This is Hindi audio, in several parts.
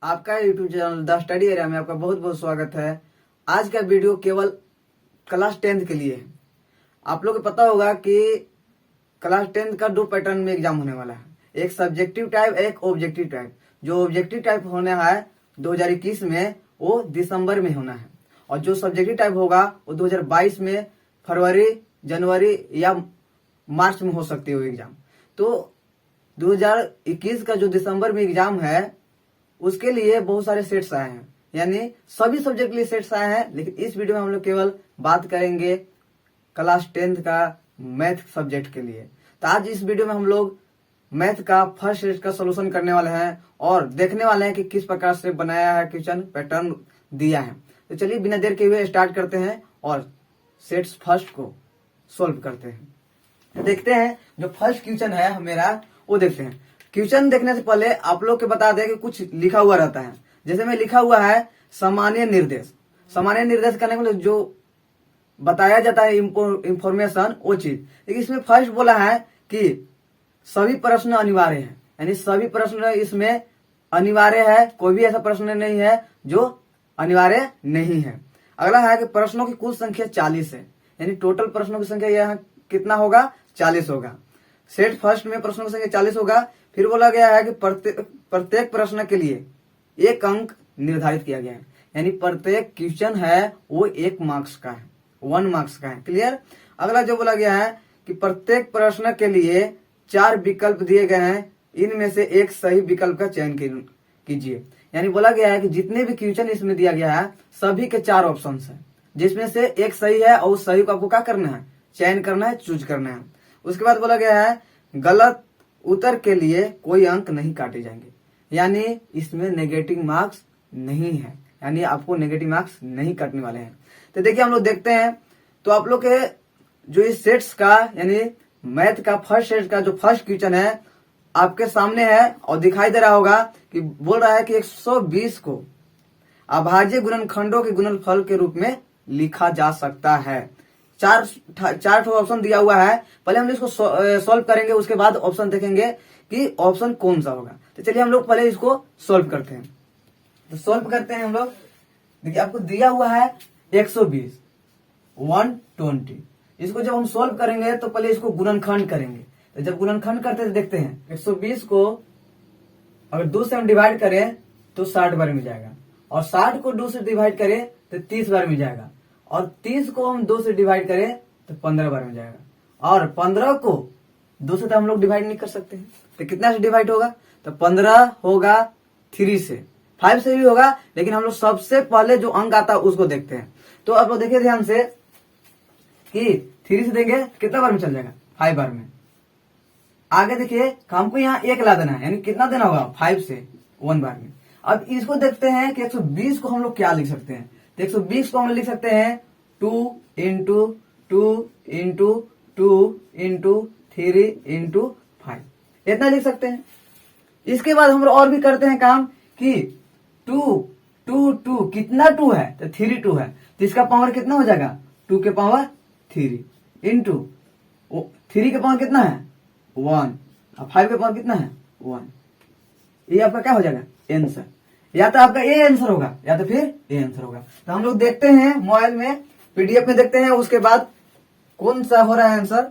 आपका YouTube channel the study area में आपका बहुत बहुत स्वागत है। आज का वीडियो केवल क्लास 10th के लिए है। आप लोग को पता होगा कि क्लास 10th का दो पैटर्न में एग्जाम होने वाला है, एक सब्जेक्टिव टाइप, एक ऑब्जेक्टिव टाइप। जो ऑब्जेक्टिव टाइप होने है 2021 में वो दिसंबर में होना है, और जो सब्जेक्टिव टाइप होगा वो 2022 में फरवरी, जनवरी या मार्च में हो सकती है वो एग्जाम। तो 2021 का जो दिसंबर में एग्जाम है उसके लिए बहुत सारे सेट्स आए हैं, यानी सभी सब्जेक्ट के लिए सेट्स आए हैं। लेकिन इस वीडियो में हम लोग केवल बात करेंगे क्लास 10th का मैथ सब्जेक्ट के लिए। तो आज इस वीडियो में हम लोग मैथ का फर्स्ट सेट का सोल्यूशन करने वाले हैं और देखने वाले हैं कि किस प्रकार से बनाया है, क्वेश्चन पैटर्न दिया है। तो चलिए बिना देर के हुए स्टार्ट करते हैं और सेट्स फर्स्ट को सोल्व करते हैं। देखते हैं जो फर्स्ट क्वेश्चन है मेरा वो देखते हैं। क्वेश्चन देखने से पहले आप लोग को बता दें कि कुछ लिखा हुआ रहता है। जैसे में लिखा हुआ है सामान्य निर्देश। सामान्य निर्देश करने में जो बताया जाता है इंफॉर्मेशन वो चीज, लेकिन इसमें फर्स्ट बोला है कि सभी प्रश्न अनिवार्य है, यानी सभी प्रश्न इसमें अनिवार्य है, कोई भी ऐसा प्रश्न नहीं है जो अनिवार्य नहीं है। अगला है कि प्रश्नों की कुल संख्या 40 है, यानी टोटल प्रश्नों की संख्या यहाँ कितना होगा, 40 होगा। सेट फर्स्ट में प्रश्नों की संख्या 40 होगा। फिर बोला गया है कि प्रत्येक प्रश्न के लिए 1 अंक निर्धारित किया गया है, यानी प्रत्येक क्वेश्चन है वो 1 मार्क्स का है, 1 मार्क्स का है। क्लियर। अगला जो बोला गया है कि प्रत्येक प्रश्न के लिए 4 विकल्प दिए गए हैं, इनमें से एक सही विकल्प का चयन कीजिए। यानी बोला गया है कि जितने भी क्वेश्चन इसमें दिया गया है सभी के 4 ऑप्शन है, जिसमें से एक सही है और उस सही को आपको क्या करना है, चयन करना है, चूज करना है। उसके बाद बोला गया है गलत उत्तर के लिए कोई अंक नहीं काटे जाएंगे, यानी इसमें नेगेटिव मार्क्स नहीं है, यानी आपको नेगेटिव मार्क्स नहीं काटने वाले हैं। तो देखिए हम लोग देखते हैं। तो आप लोग के जो इस सेट्स का यानी मैथ का फर्स्ट सेट का जो फर्स्ट क्वेश्चन है आपके सामने है और दिखाई दे रहा होगा कि बोल रहा है कि 120 को अभाज्य गुणनखंडों के गुणनफल के रूप में लिखा जा सकता है। चार ऑप्शन दिया हुआ है। पहले हम इसको सॉल्व करेंगे, उसके बाद ऑप्शन देखेंगे कि ऑप्शन कौन सा होगा। तो चलिए हम लोग पहले इसको सॉल्व करते हैं। तो सॉल्व करते हैं हम लोग। देखिए आपको दिया हुआ है 120, 120। इसको जब हम सॉल्व करेंगे तो पहले इसको गुणनखंड करेंगे। तो जब गुणनखंड करते हैं देखते हैं 120 को अगर 2 से हम डिवाइड करें तो 60 बार मिल जाएगा, और 60 को 2 से डिवाइड करें तो 30 बार मिल जाएगा, और 30 को हम 2 से डिवाइड करें तो 15 बार में जाएगा, और 15 को 2 से तो हम लोग डिवाइड नहीं कर सकते हैं। तो कितना से डिवाइड होगा, तो 15 होगा 3 से, 5 से भी होगा, लेकिन हम लोग सबसे पहले जो अंक आता है उसको देखते हैं। तो आप लोग देखिए ध्यान से कि 3 से देंगे कितना बार में चल जाएगा, 5 बार में। आगे देखिए हमको यहाँ 1 ला देना है, यानी कितना देना होगा, 5 से 1 बार में। अब इसको देखते हैं कि 120 को हम लोग क्या लिख सकते हैं। तो 120 को हम लिख सकते हैं 2 इंटू 2 इंटू 2 इंटू 3 इंटू 5, इतना लिख सकते हैं। इसके बाद हम और भी करते हैं काम कि 2 कितना 2 है, तो 3 2 है, तो इसका पावर कितना हो जाएगा, 2 के पावर 3 इंटू 3 के पावर कितना है 1, और 5 के पावर कितना है 1। ये आपका क्या हो जाएगा आंसर। या तो आपका ए आंसर होगा या तो फिर ए आंसर होगा। तो हम लोग देखते हैं मोबाइल में, पीडीएफ में देखते हैं, उसके बाद कौन सा हो रहा है आंसर।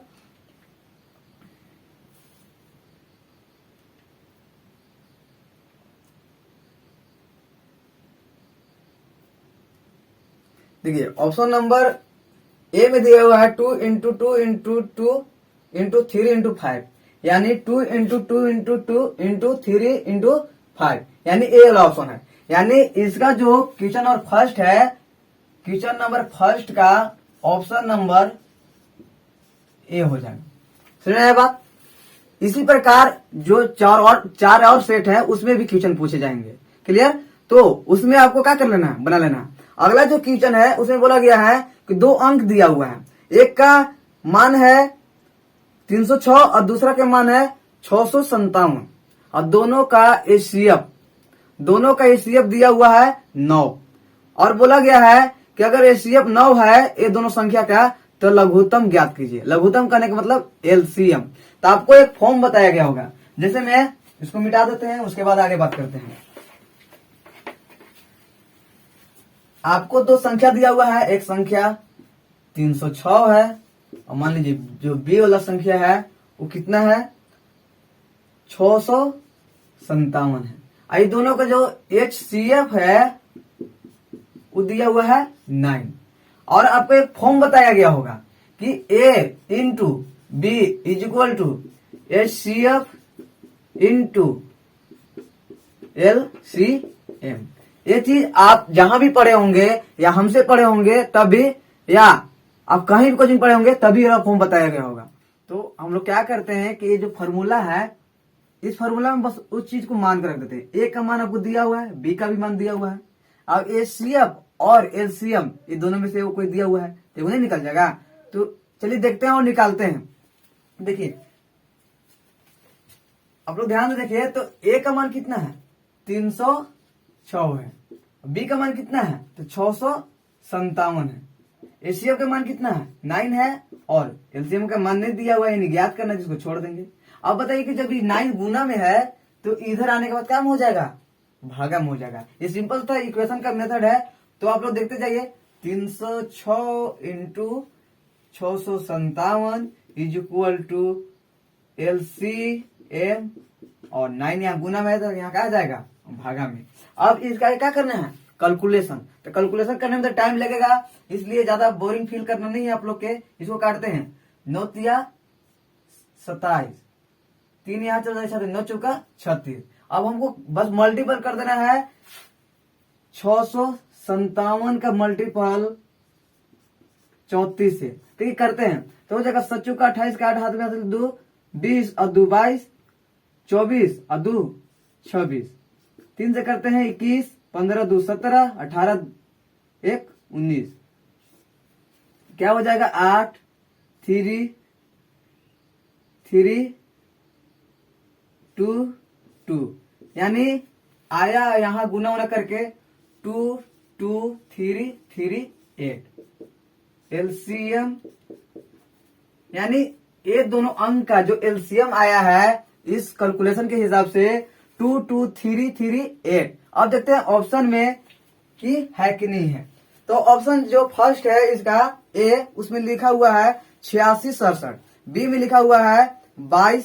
देखिए ऑप्शन नंबर ए में दिया हुआ है 2 इंटू 2 इंटू 2 इंटू 3 इंटू 5, यानी 2 इंटू 2 इंटू 2 इंटू 3 इंटू 5, यानी ए वाला ऑप्शन है। यानी इसका जो क्वेश्चन नंबर फर्स्ट है, क्वेश्चन नंबर फर्स्ट का ऑप्शन नंबर ए हो जाएगा। सुन रहे हैं बात। इसी प्रकार जो 4 और सेट है उसमें भी क्वेश्चन पूछे जाएंगे। क्लियर। तो उसमें आपको क्या कर लेना है, बना लेना। अगला जो क्वेश्चन है उसमें बोला गया है कि 2 अंक दिया हुआ है, एक का मान है 306 और दूसरा का मान है 657, और दोनों का एचसीएफ दिया हुआ है 9, और बोला गया है कि अगर एचसीएफ 9 है ये दोनों संख्या का, तो लघुत्तम ज्ञात कीजिए। लघुत्तम करने का मतलब एलसीएम। तो आपको एक फॉर्म बताया गया होगा, जैसे मैं इसको मिटा देते हैं, उसके बाद आगे बात करते हैं। आपको दो संख्या दिया हुआ है, एक संख्या 306 है और मान लीजिए जो बी वाला संख्या है वो कितना है 657 है। आई दोनों का जो HCF है वो दिया हुआ है 9 और आपको एक फॉर्म बताया गया होगा कि A into B is equal to HCF into LCM। ये चीज आप जहां भी पढ़े होंगे या हमसे पढ़े होंगे तभी या आप कहीं भी कोचिंग पढ़े होंगे तभी यह फॉर्म बताया गया होगा। तो हम लोग क्या करते हैं कि ये जो फॉर्मूला है इस फॉर्मूला में बस उस चीज को मान कर रख देते हैं। ए का मान आपको दिया हुआ है, बी का भी मान दिया हुआ है। अब HCF और LCM ये दोनों में से वो कोई दिया हुआ है तो नहीं निकल जाएगा। तो चलिए देखते हैं और निकालते हैं। देखिए आप लोग ध्यान से देखिए तो ए का मान कितना है 306 है, बी का मान कितना है तो 657 है, HCF का मान कितना है 9 है और LCM का मान नहीं दिया हुआ है, ज्ञात करना जिसको छोड़ देंगे। अब बताइए कि जब ये 9 गुना में है तो इधर आने के बाद क्या हो जाएगा भागम हो जाएगा। ये सिंपल था इक्वेशन का मेथड है। तो आप लोग देखते जाइए 306 into 657 is equal to LCM और 9 यहाँ गुना में है तो यहाँ क्या आ जाएगा भागा में। अब इसका क्या करना है कैलकुलेशन। तो कैलकुलेशन करने में तो टाइम लगेगा इसलिए ज्यादा बोरिंग फील करना नहीं है आप लोग के। इसको काटते हैं 9 तिया 27, 3 यहाँ चल जाए 9 चौका 36। अब हमको बस मल्टीपल कर देना है 657 का मल्टीपल 34 से। तो ये करते हैं तो हो जाएगा 7 चौका 28 का 8 हाथ में 2 20 और 2 22 24 और 2 26, 3 से करते हैं 21 15 2 17 18 1 19। क्या हो जाएगा 8 3 3 2 2 यानी आया यहां गुना उना करके 2 2 3 3 8। LCM यानी ये दोनों अंक का जो LCM आया है इस कैलकुलेशन के हिसाब से 22338। अब देखते हैं ऑप्शन में कि है कि नहीं है। तो ऑप्शन जो फर्स्ट है इसका ए उसमें लिखा हुआ है 8667, बी में लिखा हुआ है 22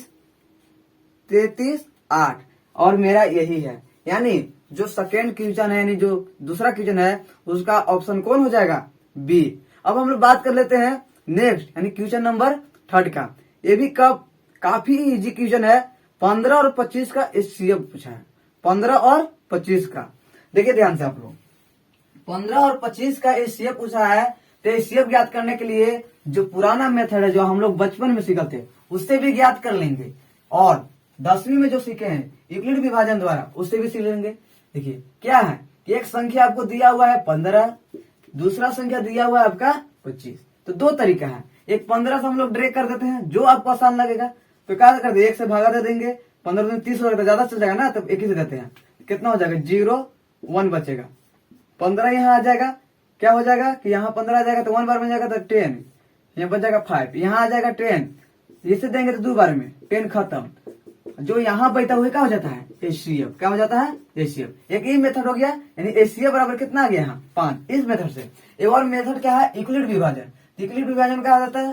33 8 और मेरा यही है। यानी जो सेकेंड क्वेश्चन है यानी जो दूसरा क्वेश्चन है उसका ऑप्शन कौन हो जाएगा बी। अब हम लोग बात कर लेते हैं नेक्स्ट यानी क्वेश्चन नंबर 3 का। ये भी काफी इजी क्वेश्चन है। 15 और 25 का HCF पूछा है, 15 और 25 का। देखिए ध्यान से आप लोग 15 और 25 का HCF पूछा है। तो HCF ज्ञात करने के लिए जो पुराना मेथड है जो हम लोग बचपन में सीखे थे उससे भी ज्ञात कर लेंगे और 10वीं में जो सीखे हैं यूक्लिड विभाजन द्वारा उससे भी सीख लेंगे। देखिए क्या है कि एक संख्या आपको दिया हुआ है 15, दूसरा संख्या दिया हुआ है आपका 25। तो दो तरीका है, एक 15 से हम लोग ड्रैग कर देते हैं जो आपको आसान लगेगा। तो क्या कर दे 1 से भागा दे देंगे, 15 में 30 हो जाएगा ज्यादा चल जाएगा ना तो एक ही से देते हैं। कितना हो जाएगा 0 1 बचेगा, 15 यहाँ आ जाएगा। क्या हो जाएगा कि यहाँ 15 आ जाएगा तो 1 बार में जाएगा तो 10, यहाँ बच जाएगा 5, यहाँ आ जाएगा 10, इसे देंगे तो 2 बार में 10 खत्म। जो यहाँ बचता हुआ क्या हो जाता है HCF। क्या हो जाता है HCF। एक ही मेथड हो गया यानी HCF बराबर कितना आ गया यहाँ 5 इस मेथड से। एक और मेथड क्या है यूक्लिड विभाजन। यूक्लिड विभाजन क्या जाता है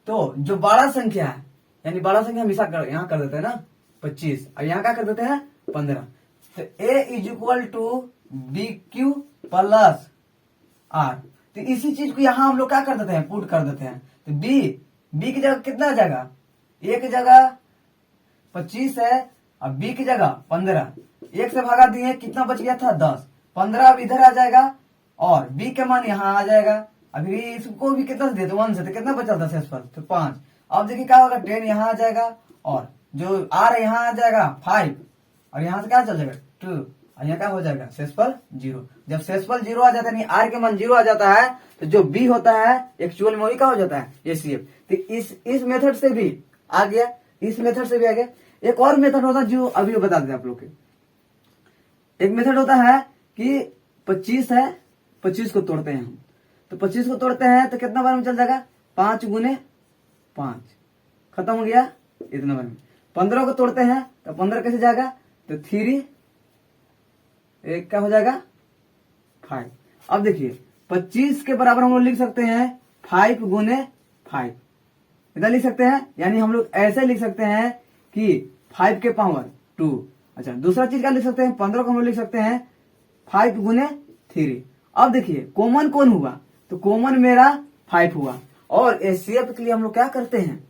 तो जो बड़ा संख्या है यानी बड़ा संख्या हमेशा यहाँ कर देते हैं ना 25 और यहाँ क्या कर देते हैं 15। तो A is equal to BQ plus R। तो इसी चीज को यहाँ हम लोग क्या कर देते हैं पुट कर देते हैं। तो B की जगह कितना आ जाएगा, A की जगह 25 है और B की जगह 15, 1 से भागा दिए कितना बच गया था 10, 15 अब इधर आ जाएगा और B का मान यहाँ आ जाएगा। अभी इसको भी कितना से देते 1 से तो कितना बचा 10 पर तो 5। अब देखिए क्या होगा 10 यहाँ आ जाएगा और जो R यहाँ आ जाएगा 5 और यहाँ से क्या चल जाएगा 2 और यहाँ क्या हो जाएगा शेषफल 0। जब शेषफल 0 आ जाता है R के मान 0 आ जाता है तो जो B होता है एक्चुअल में वही क्या हो जाता है HCF। तो इस मेथड से भी आ गया, इस मेथड से भी आ गया। एक और मेथड होता है जो अभी बता देते आप लोग के। एक मेथड होता है कि 25 है, 25 को तोड़ते हैं हम। तो 25 को तोड़ते हैं तो कितना बार में चल जाएगा 5 गुने 5 खत्म हो गया इतना बार में। 15 को तोड़ते हैं तो 15 कैसे जाएगा तो 3 एक क्या हो जाएगा 5। अब देखिए 25 के बराबर हम लोग लिख सकते हैं 5 गुने 5, इतना लिख सकते हैं। यानी हम लोग ऐसे लिख सकते हैं कि 5 के पावर 2। अच्छा, दूसरा चीज क्या लिख सकते हैं, 15 को हम लोग लिख सकते हैं 5 गुने 3। अब देखिए कॉमन कौन हुआ, तो कॉमन मेरा 5 हुआ। और एचसीएफ के लिए हम लोग क्या करते हैं,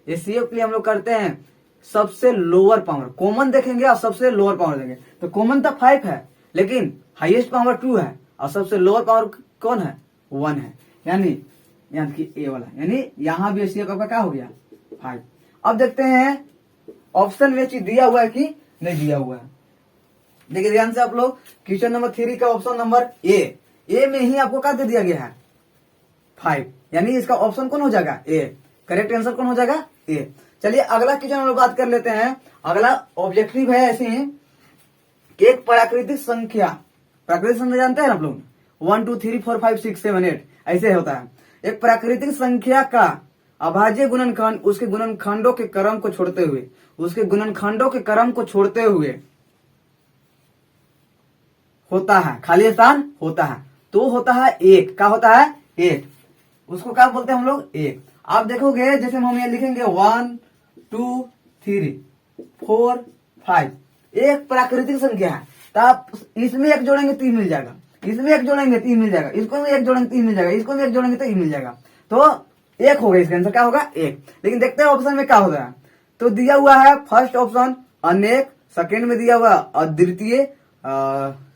एचसीएफ के लिए हम लोग करते हैं सबसे लोअर पावर, कॉमन देखेंगे और सबसे लोअर पावर देंगे। तो कॉमन तो 5 है लेकिन हाईएस्ट पावर 2 है और सबसे लोअर पावर कौन है, 1 है। यानी कि ए वाला, यानी यहां भी एचसीएफ का क्या हो गया 5। अब देखते हैं ऑप्शन में चीज दिया हुआ है कि नहीं दिया हुआ है। देखिए ध्यान से आप लोग, क्वेश्चन नंबर 3 का ऑप्शन नंबर ए में ही आपको क्या दे दिया गया है 5, यानी इसका ऑप्शन कौन हो जाएगा ए, करेक्ट आंसर कौन हो जाएगा ए। चलिए अगला क्वेश्चन हम लोग बात कर लेते हैं। अगला ऑब्जेक्टिव है ऐसे ही कि एक प्राकृतिक संख्या, प्राकृतिक संख्या जानते हैं आप लोग 1 2 3 4 5 6 7 8 ऐसे होता है। एक प्राकृतिक संख्या का अभाज्य गुणनखंड उसके गुणनखंडों के क्रम को छोड़ते हुए, उसके गुणनखंडों के क्रम को छोड़ते हुए होता है, खाली स्थान होता है, तो होता है 1। क्या होता है 1, उसको क्या बोलते हैं हम लोग 1। आप देखोगे जैसे हम ये लिखेंगे 1 2 3 4 5, एक प्राकृतिक संख्या है, तो आप इसमें एक जोड़ेंगे 3 मिल जाएगा, इसमें एक जोड़ेंगे 3 मिल जाएगा, इसको भी एक जोड़ेंगे 3 मिल जाएगा, इसको भी एक जोड़ेंगे 3 मिल जाएगा, तो 1 होगा। इसका आंसर क्या होगा 1। लेकिन देखते हैं ऑप्शन में क्या होगा। तो दिया हुआ है फर्स्ट ऑप्शन अनेक, सेकेंड में दिया हुआ अद्वितीय,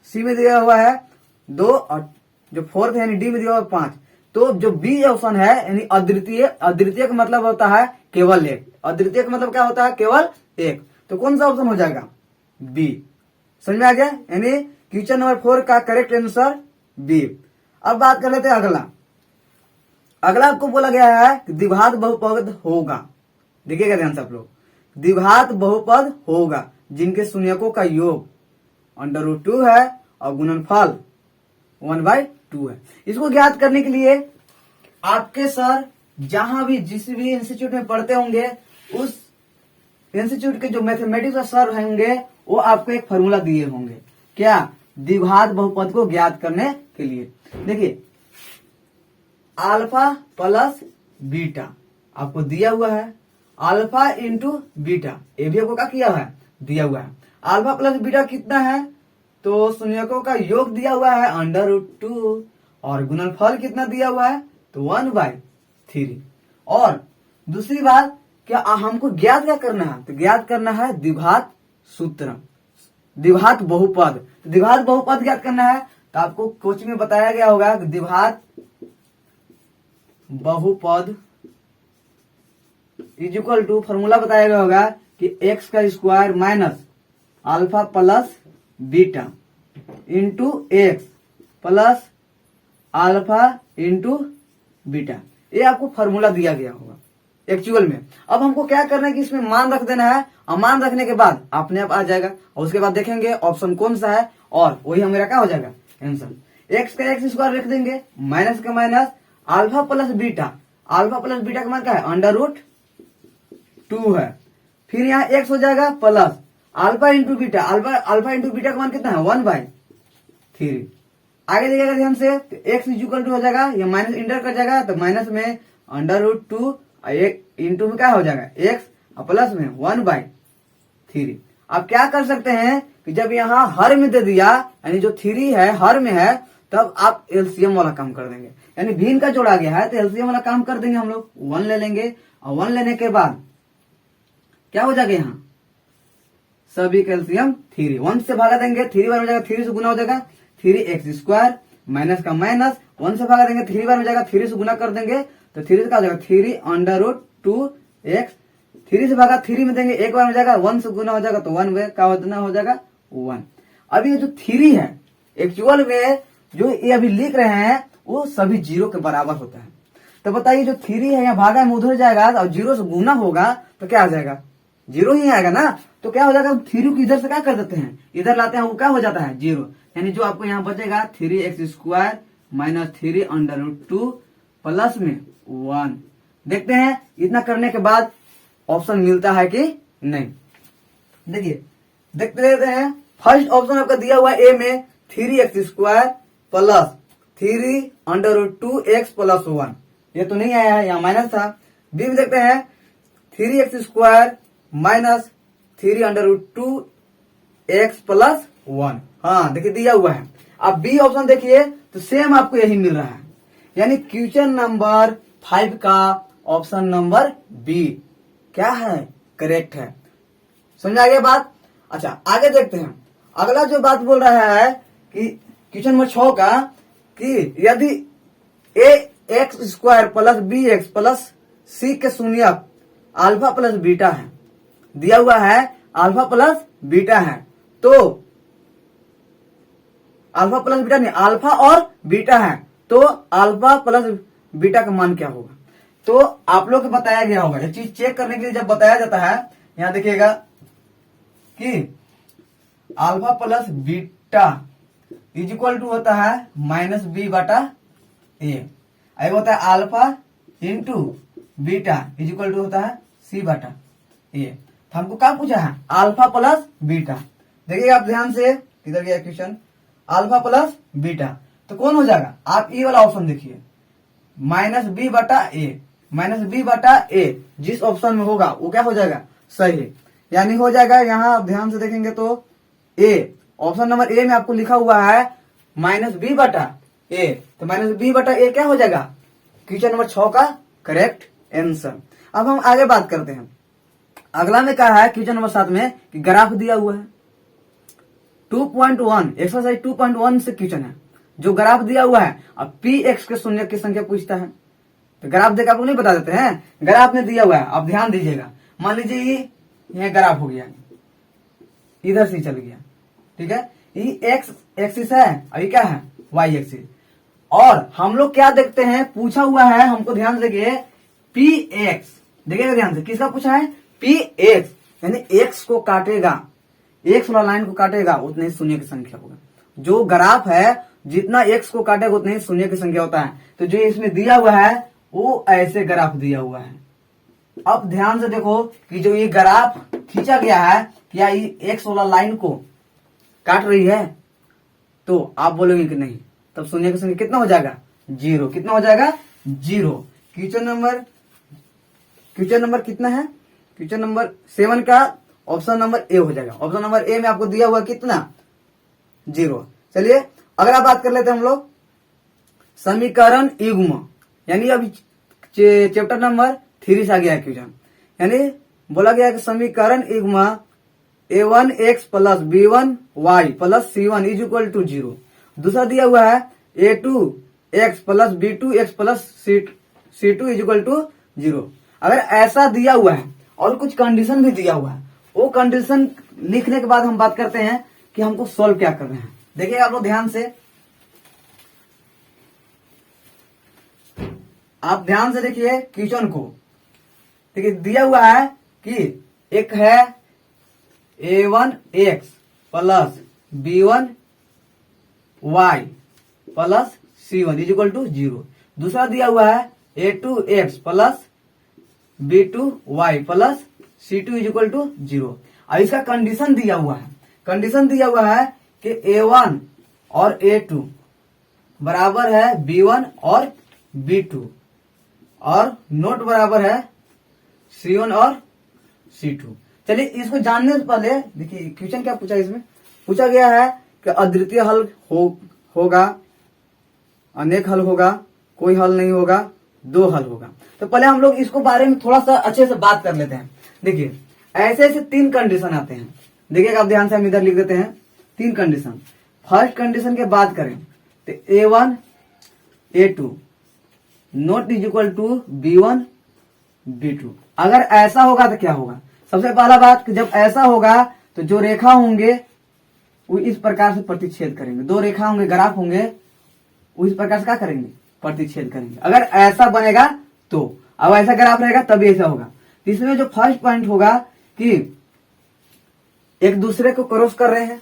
सी में दिया हुआ है 2 और जो फोर्थ यानी डी में दिया हुआ 5। तो जो बी ऑप्शन है यानी अद्वितीय, अद्वितीय का मतलब होता है केवल 1, अद्वितीय का मतलब क्या होता है केवल 1। तो कौन सा ऑप्शन हो जाएगा बी। समझ में आ गया, यानी क्वेश्चन नंबर 4 का करेक्ट आंसर बी। अब बात कर लेते हैं अगला। अगला आपको बोला गया है कि द्विघात बहुपद होगा, देखिएगा ध्यान से आप लोग, द्विघात बहुपद होगा जिनके शून्यकों का योग √2 है और गुणनफल 1/2 है। इसको ज्ञात करने के लिए आपके सर जहां भी जिस भी इंस्टीट्यूट में पढ़ते होंगे उस इंस्टीट्यूट के जो मैथमेटिक्स का सर होंगे वो आपको एक फॉर्मूला दिए होंगे, क्या, द्विघात बहुपद को ज्ञात करने के लिए। देखिए अल्फा प्लस बीटा आपको दिया हुआ है, अल्फा इंटू बीटा ये भी आपको क्या किया है दिया हुआ है। अल्फा प्लस बीटा कितना है, तो शून्यकों का योग दिया हुआ है √2 और गुणनफल कितना दिया हुआ है तो 1/3। और दूसरी बात क्या हमको ज्ञात क्या करना है, तो ज्ञात करना है द्विघात सूत्र, द्विघात बहुपद। द्विघात बहुपद ज्ञात करना है तो आपको कोचिंग में बताया गया होगा कि द्विघात बहुपद इज इक्वल टू फॉर्मूला बताया गया होगा कि x का square minus alpha plus beta into x plus alpha into beta, ये आपको फॉर्मूला दिया गया होगा एक्चुअल में। अब हमको क्या करना है कि इसमें मान रख देना है और मान रखने के बाद अपने आप आ जाएगा और उसके बाद देखेंगे ऑप्शन कौन सा है और वही हमारा क्या हो जाएगा आंसर। एक्स का एक्स स्क्वायर रख देंगे, माइनस का minus, alpha plus beta, alpha plus beta का मान क्या है √2 है, फिर यहाँ एक्स हो जाएगा plus alpha into beta, alpha into beta का मान कितना है 1/3। आगे देखिएगा ध्यान से, एक्स इज इक्वल टू हो जाएगा, ये माइनस इंटर कर जाएगा तो माइनस में √2 इंटू में क्या हो जाएगा एक्स और प्लस में 1/3। आप क्या कर सकते हैं कि जब यहाँ हर में दे दिया यानी जो 3 है हर में है तब आप एलसीएम वाला काम कर देंगे, यानी भिन्न का जोड़ा गया है तो एलसीएम वाला काम कर देंगे हम लोग, 1 ले लेंगे और 1 लेने के बाद क्या हो जाएगा यहाँ सभी कैल्सियम 3, 1 से भागा देंगे 3 बार हो जाएगा, 3 से गुना हो जाएगा 3x स्क्वायर, माइनस का माइनस 1 से भागा देंगे 3 बार हो जाएगा, 3 से गुना कर देंगे तो 3 से क्या हो जाएगा 3 √2x, 3 से भागा 3 में देंगे 1 बार हो जाएगा, 1 से गुना हो जाएगा तो 1 में क्या हो जाएगा 1। अब ये जो 3 है एक्चुअल में जो ये अभी लिख रहे हैं वो सभी 0 के बराबर होता है। तो बताइए जो 3 है यहाँ भागा में उधर जाएगा और 0 से गुना होगा तो क्या आ जाएगा 0 ही आएगा ना। तो क्या हो जाएगा 3 को इधर से क्या कर देते हैं इधर लाते हैं, वो क्या हो जाता है 0, यानी जो आपको यहाँ बचेगा 3x स्क्वायर माइनस 3 √2 प्लस में 1। देखते हैं इतना करने के बाद ऑप्शन मिलता है कि नहीं। देखिए देखते रहते हैं, फर्स्ट ऑप्शन आपका दिया हुआ ए में 3x square plus 3√2x plus 1, ये तो नहीं आया है, यहाँ माइनस था। बी में देखते हैं 3x² माइनस 3√2x प्लस 1, हाँ देखिए दिया हुआ है। अब बी ऑप्शन देखिए तो सेम आपको यही मिल रहा है, यानी क्वेश्चन नंबर 5 का ऑप्शन नंबर बी क्या है, करेक्ट है। समझ आ गया बात। अच्छा आगे देखते हैं, अगला जो बात बोल रहा है कि क्वेश्चन नंबर 6 का कि यदि ax² plus bx plus c के शून्यक अल्फा प्लस बीटा है, दिया हुआ है अल्फा प्लस बीटा है, तो अल्फा प्लस बीटा नहीं, अल्फा और बीटा है, तो अल्फा प्लस बीटा का मान क्या होगा। तो आप लोग को बताया गया होगा, ये चीज चेक करने के लिए जब बताया जाता है, यहां देखिएगा कि alpha plus beta is equal to होता है माइनस बी बटा ए, आई होता है alpha into beta is equal to होता है सी बटा ए। तो हमको क्या पूछा है, अल्फा प्लस बीटा। देखिए आप ध्यान से, किधर गया क्वेश्चन, अल्फा प्लस बीटा, तो कौन हो जाएगा, आप ये वाला ऑप्शन देखिए, माइनस बी बटा ए, माइनस बी बटा ए जिस ऑप्शन में होगा वो क्या हो जाएगा, सही, यानी हो जाएगा। यहाँ आप ध्यान से देखेंगे तो ए, ऑप्शन नंबर ए में आपको लिखा हुआ है माइनस बी बटा ए, तो माइनस बी बटा ए क्या हो जाएगा, क्वेश्चन नंबर 6 का करेक्ट आंसर। अब हम आगे बात करते हैं, अगला में क्या है क्वेश्चन नंबर 7 में कि ग्राफ दिया हुआ है 2.1, एक्सरसाइज 2.1 से क्वेश्चन है, जो ग्राफ दिया हुआ है। अब पी एक्स के शून्य की संख्या पूछता है, तो ग्राफ देख आपको नहीं बता देते हैं, ग्राफ में दिया हुआ है। अब ध्यान दीजिएगा, मान लीजिए ये ग्राफ हो गया, इधर से चल गया, ठीक है, ये एक्स एक्सिस है और ये क्या है, वाई एक्सिस। और हम लोग क्या देखते हैं, पूछा हुआ है हमको, ध्यान से देखिए पी एक्स, देखिएगा ध्यान से, किसका पूछा है, पी एक्स, यानी एक्स को काटेगा, एक्स वाला लाइन को काटेगा उतने ही शून्य की संख्या होगा। जो ग्राफ है जितना एक्स को काटेगा उतने ही शून्य की संख्या होता है। तो जो इसमें दिया हुआ है वो ऐसे ग्राफ दिया हुआ है। अब ध्यान से देखो कि जो ये ग्राफ खींचा गया है, क्या ये एक्स वाला लाइन को काट रही है, तो आप बोलोगे कि नहीं, तब शून्य की संख्या कितना हो जाएगा, 0। कितना हो जाएगा, 0। क्वेश्चन नंबर कितना है, क्वेश्चन नंबर 7 का ऑप्शन नंबर ए हो जाएगा। ऑप्शन नंबर ए में आपको दिया हुआ कितना, 0। चलिए अगला बात कर लेते हैं हम लोग, समीकरण युग्म, यानी अभी चैप्टर नंबर 3 से आ गया क्वेश्चन, यानी बोला गया कि समीकरण युग्म a1x plus b1y plus c1 is equal to 0। दूसरा दिया हुआ है a2x plus b2x plus c2 is equal to 0। अगर ऐसा दिया हुआ है और कुछ कंडीशन भी दिया हुआ है, वो कंडीशन लिखने के बाद हम बात करते हैं कि हमको सॉल्व क्या कर रहे हैं। देखिए आप लोग ध्यान से, आप ध्यान से देखिए क्वेश्चन को, देखिए दिया हुआ है कि एक है a1x plus b1y plus c1 is equal to 0। दूसरा दिया हुआ है a2x plus b2y plus c2 is equal to 0। अब इसका कंडीशन दिया हुआ है, कंडीशन दिया हुआ है कि a1 और a2 बराबर है b1 और b2 और नोट बराबर है c1 और c2। चलिए इसको जानने से पहले देखिए क्वेश्चन क्या पूछा, इसमें पूछा गया है कि अद्वितीय हल होगा, अनेक हल होगा, कोई हल नहीं होगा, 2 हल होगा। तो पहले हम लोग इसको बारे में थोड़ा सा अच्छे से बात कर लेते हैं। देखिए ऐसे ऐसे 3 कंडीशन आते हैं, देखिएगा आप ध्यान से, हम इधर लिख देते हैं 3 कंडीशन। फर्स्ट कंडीशन की बात करें तो a1 a2 not is equal to b1 b2। अगर ऐसा होगा तो क्या होगा, सबसे पहला बात कि जब ऐसा होगा तो जो रेखा होंगे वो इस प्रकार से प्रतिच्छेद करेंगे, 2 रेखा होंगे, ग्राफ होंगे, वो इस प्रकार से क्या करेंगे, प्रतिच्छेद करेंगे। अगर ऐसा बनेगा तो, अब ऐसा ग्राफ रहेगा तभी ऐसा होगा। तो इसमें जो फर्स्ट पॉइंट होगा कि एक दूसरे को क्रॉस कर रहे हैं,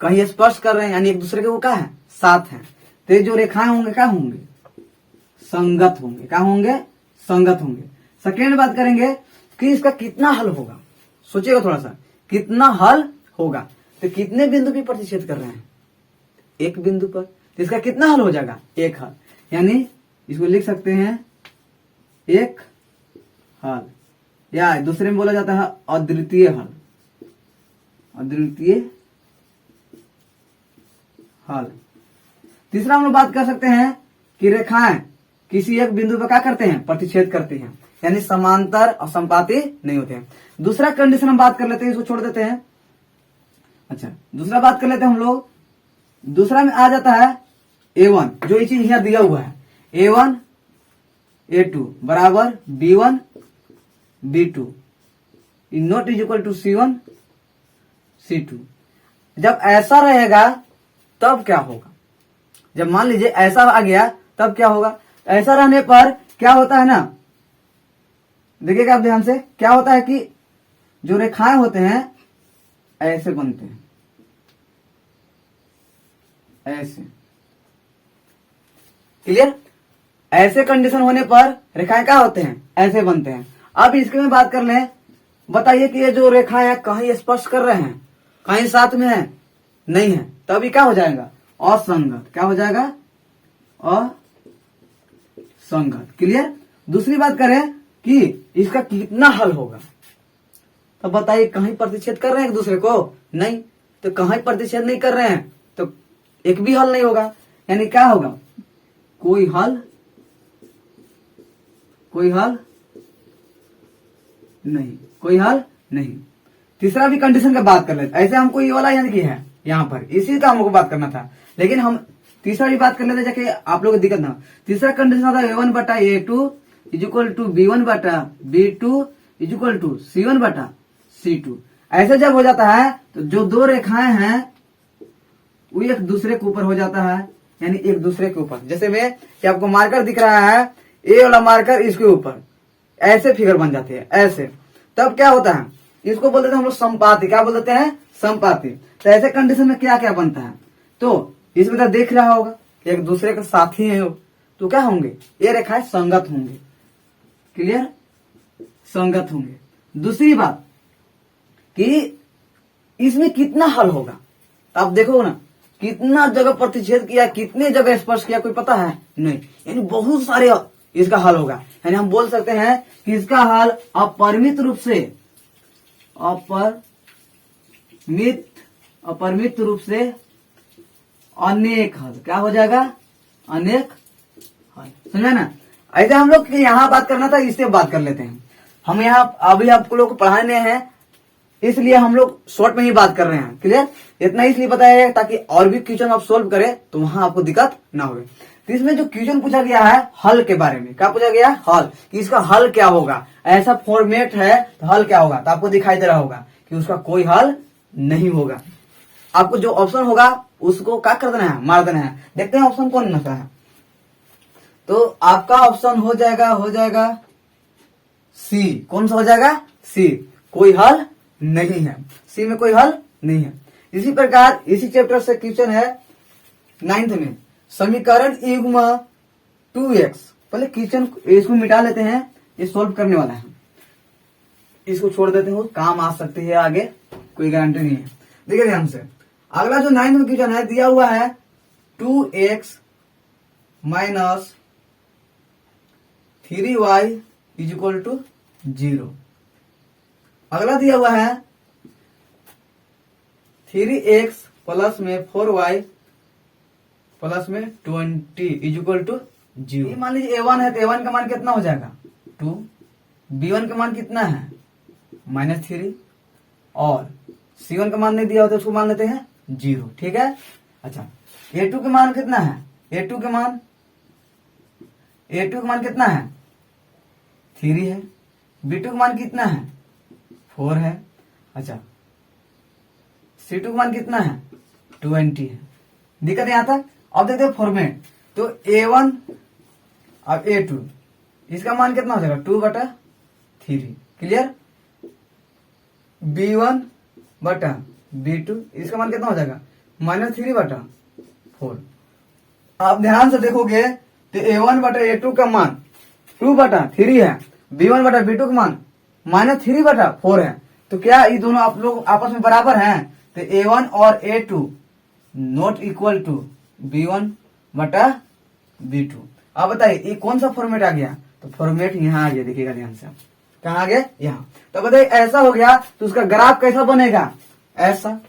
कहीं स्पर्श कर रहे हैं, यानी एक दूसरे के वो क्या है, साथ हैं, तो ये जो रेखाएं होंगे क्या होंगे, संगत होंगे। क्या होंगे, संगत होंगे। सेकेंड बात करेंगे कि इसका कितना हल होगा, सोचिएगा थोड़ा सा, कितना हल होगा, तो कितने बिंदु पे प्रतिच्छेद कर रहे हैं, एक बिंदु पर, तो इसका कितना हल हो जाएगा? एक हल। यानी इसको लिख सकते हैं एक हल, या दूसरे में बोला जाता है अद्वितीय हल। अद्वितीय हल। तीसरा हम लोग बात कर सकते हैं कि रेखाएं किसी एक बिंदु पर क्या करते हैं? प्रतिच्छेद करते हैं, यानी समांतर और समपाती नहीं होते हैं। दूसरा कंडीशन हम बात कर लेते हैं, इसको छोड़ देते हैं। अच्छा, दूसरा बात कर लेते हैं हम लोग। दूसरा में आ जाता है A1, जो ये चीज यहां दिया हुआ है, A1 A2 बराबर B1 B2 not is equal to C1 C2। जब ऐसा रहेगा तब क्या होगा? जब मान लीजिए ऐसा आ गया तब क्या होगा? ऐसा रहने पर क्या होता है ना, देखिएगा आप ध्यान से, क्या होता है कि जो रेखाएं होते हैं ऐसे बनते हैं, ऐसे। क्लियर? ऐसे कंडीशन होने पर रेखाएं क्या होते हैं? ऐसे बनते हैं। अब इसके में बात कर लें, बताइए कि ये जो रेखाएं हैं कहीं स्पर्श कर रहे हैं, कहीं साथ में है, नहीं है, तभी क्या हो जाएगा? असंगत। क्या हो जाएगा? असंगत। क्लियर? दूसरी बात करें कि इसका कितना हल होगा, तो बताइए कहीं प्रतिच्छेद कर रहे हैं एक दूसरे को? नहीं। तो कहीं प्रतिच्छेद नहीं कर रहे हैं तो एक भी हल नहीं होगा। यानी क्या होगा? कोई हल नहीं, कोई हल नहीं। तीसरा भी कंडीशन का बात कर लेते, ऐसे हमको ये वाला यानी कि है यहाँ पर, इसी का हमको बात करना था, लेकिन हम तीसरा भी बात कर लेते जाके आप लोगों को दिक्कत ना। तीसरा कंडीशन आता है A1 बटा A2 is equal to B1 बटा B2 is equal to C1 बटा C2। ऐसे जब हो जाता है तो जो दो रेखाएं हैं वो एक दूसरे के ऊपर हो जाता है, यानी एक दूसरे के ऊपर। जैसे में कि आपको मार्कर दिख रहा है, ए वाला मार्कर इसके ऊपर, ऐसे फिगर बन जाते हैं ऐसे। तब क्या होता है? इसको बोलते हैं हम लोग संपाती। क्या बोल देते हैं? संपाती। तो ऐसे कंडीशन में क्या क्या बनता है? तो इसमें तो देख रहा होगा कि एक दूसरे के साथी है, तो क्या होंगे? ये रेखाएं संगत होंगे। क्लियर? संगत होंगे। दूसरी बात कि इसमें कितना हल होगा, तो आप देखो ना, कितना जगह प्रतिच्छेद किया, कितने जगह स्पर्श किया, कोई पता है? नहीं। यानी बहुत सारे इसका हल होगा। यानी हम बोल सकते हैं कि इसका हल अपरिमित रूप से अनेक हल। क्या हो जाएगा? अनेक हल। समझा ना? ऐसे हम लोग यहाँ बात करना था, इससे बात कर लेते हैं। हम यहाँ अभी आप लोग को पढ़ाने हैं, इसलिए हम लोग शॉर्ट में ही बात कर रहे हैं। क्लियर? इतना इसलिए बताया ताकि और भी क्वेश्चन आप सोल्व करें तो वहां आपको दिक्कत ना हो। तो इसमें जो क्वेश्चन पूछा गया है हल के बारे में, क्या पूछा गया? हल, कि इसका हल क्या होगा, ऐसा फॉर्मेट है तो हल क्या होगा? तो आपको दिखाई दे रहा होगा कि उसका कोई हल नहीं होगा। आपको जो ऑप्शन होगा उसको क्या कर देना है? मार देना है। देखते हैं ऑप्शन कौन सा है। तो आपका ऑप्शन हो जाएगा सी। कौन सा हो जाएगा? सी। कोई हल नहीं है, सी में कोई हल नहीं है। इसी प्रकार इसी चैप्टर से क्वेश्चन है 9th में, समीकरण युग्म 2x। पहले क्वेश्चन इसको मिटा लेते हैं, ये सॉल्व करने वाला है, इसको छोड़ देते हैं, काम आ सकती है आगे, कोई गारंटी नहीं है। देखिए ध्यान से, अगला जो 9th में क्वेश्चन है दिया हुआ है 2x minus 3y is equal to 0। अगला दिया हुआ है 3x प्लस में 4y प्लस में 20 इज इक्वल टू 0। मान लीजिए A1 है तो A1 का मान कितना हो जाएगा? 2। B1 का मान कितना है? -3। और C1 का मान नहीं दिया होता उसको मान लेते हैं 0। ठीक है। अच्छा, A2 का मान कितना है? A2 का मान कितना है? 3 है। B2 का मान कितना है? 4 है। अच्छा, C2 का मान कितना है? 20 है। दिक्कत यहां तक। अब देखते हैं फॉर्मेट, तो A1 और A2 इसका मान कितना हो जाएगा? 2/3। क्लियर? B1 बटा B2 इसका मान कितना हो जाएगा? -3/4। आप ध्यान से देखोगे तो A1 बटा A2 का मान 2/3 है, B1 बटा B2 का मान -3/4 है। तो क्या ये दोनों आप लोग आपस में बराबर हैं? तो A1 और A2 not equal to B1 बटा B2। अब बताइए ये कौन सा फॉर्मेट आ गया, तो फॉर्मेट यहाँ आ गया, देखिएगा ध्यान से। कहाँ आ गया, यहाँ। तो बताइए ऐसा हो गया तो उसका ग्राफ कैसा बनेगा, ऐसा,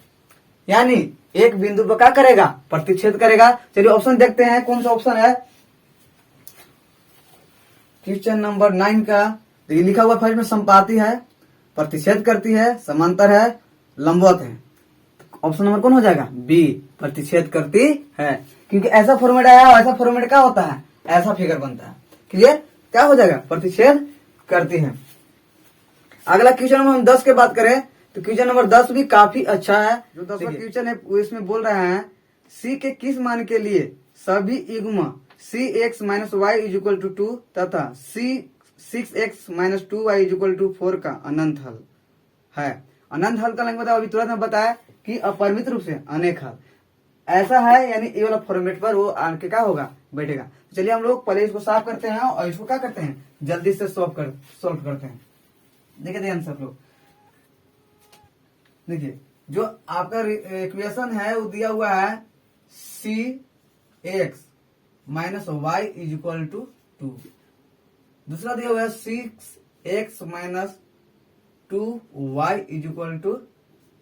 यानी एक बिंदु पर क्या करेगा, प्रतिच्छेद करेगा। चलिए ऑप्शन देखते हैं कौन सा ऑप्शन है क्वेश्चन नंबर 9 का। तो ये लिखा हुआ फर्स्ट में संपाती है, प्रतिच्छेद करती है, समांतर है, लंबवत है। ऑप्शन नंबर कौन हो जाएगा, बी, प्रतिच्छेद करती है। क्योंकि ऐसा फॉर्मेट आया और ऐसा फॉर्मेट क्या होता है, ऐसा फिगर बनता है। क्लियर, क्या हो जाएगा, प्रतिच्छेद करती है। अगला क्वेश्चन नंबर हम 10 के बात करें तो क्वेश्चन नंबर 10 भी काफी अच्छा है। जो 10वां क्वेश्चन है वो इसमें बोल रहे हैं सी के किस मान के लिए सभी युग्म C x minus Y is equal to 2 तथा C 6x minus 2y is equal to 4 का अनंत हल है। अनंत हल का मतलब अभी तुरंत में बताया कि अपरिमित रूप से अनेक हल ऐसा है, यानी ये वाला फॉर्मेट पर वो आके क्या होगा, बैठेगा। चलिए हम लोग पहले इसको साफ करते हैं और इसको क्या करते हैं, जल्दी से सॉल्व करते हैं। देखिए ध्यान सब लोग, देखिए जो आपका इक्वेशन है वो दिया हुआ है c x minus Y is equal to 2। दूसरा दिया हुआ है 6x minus 2y is equal to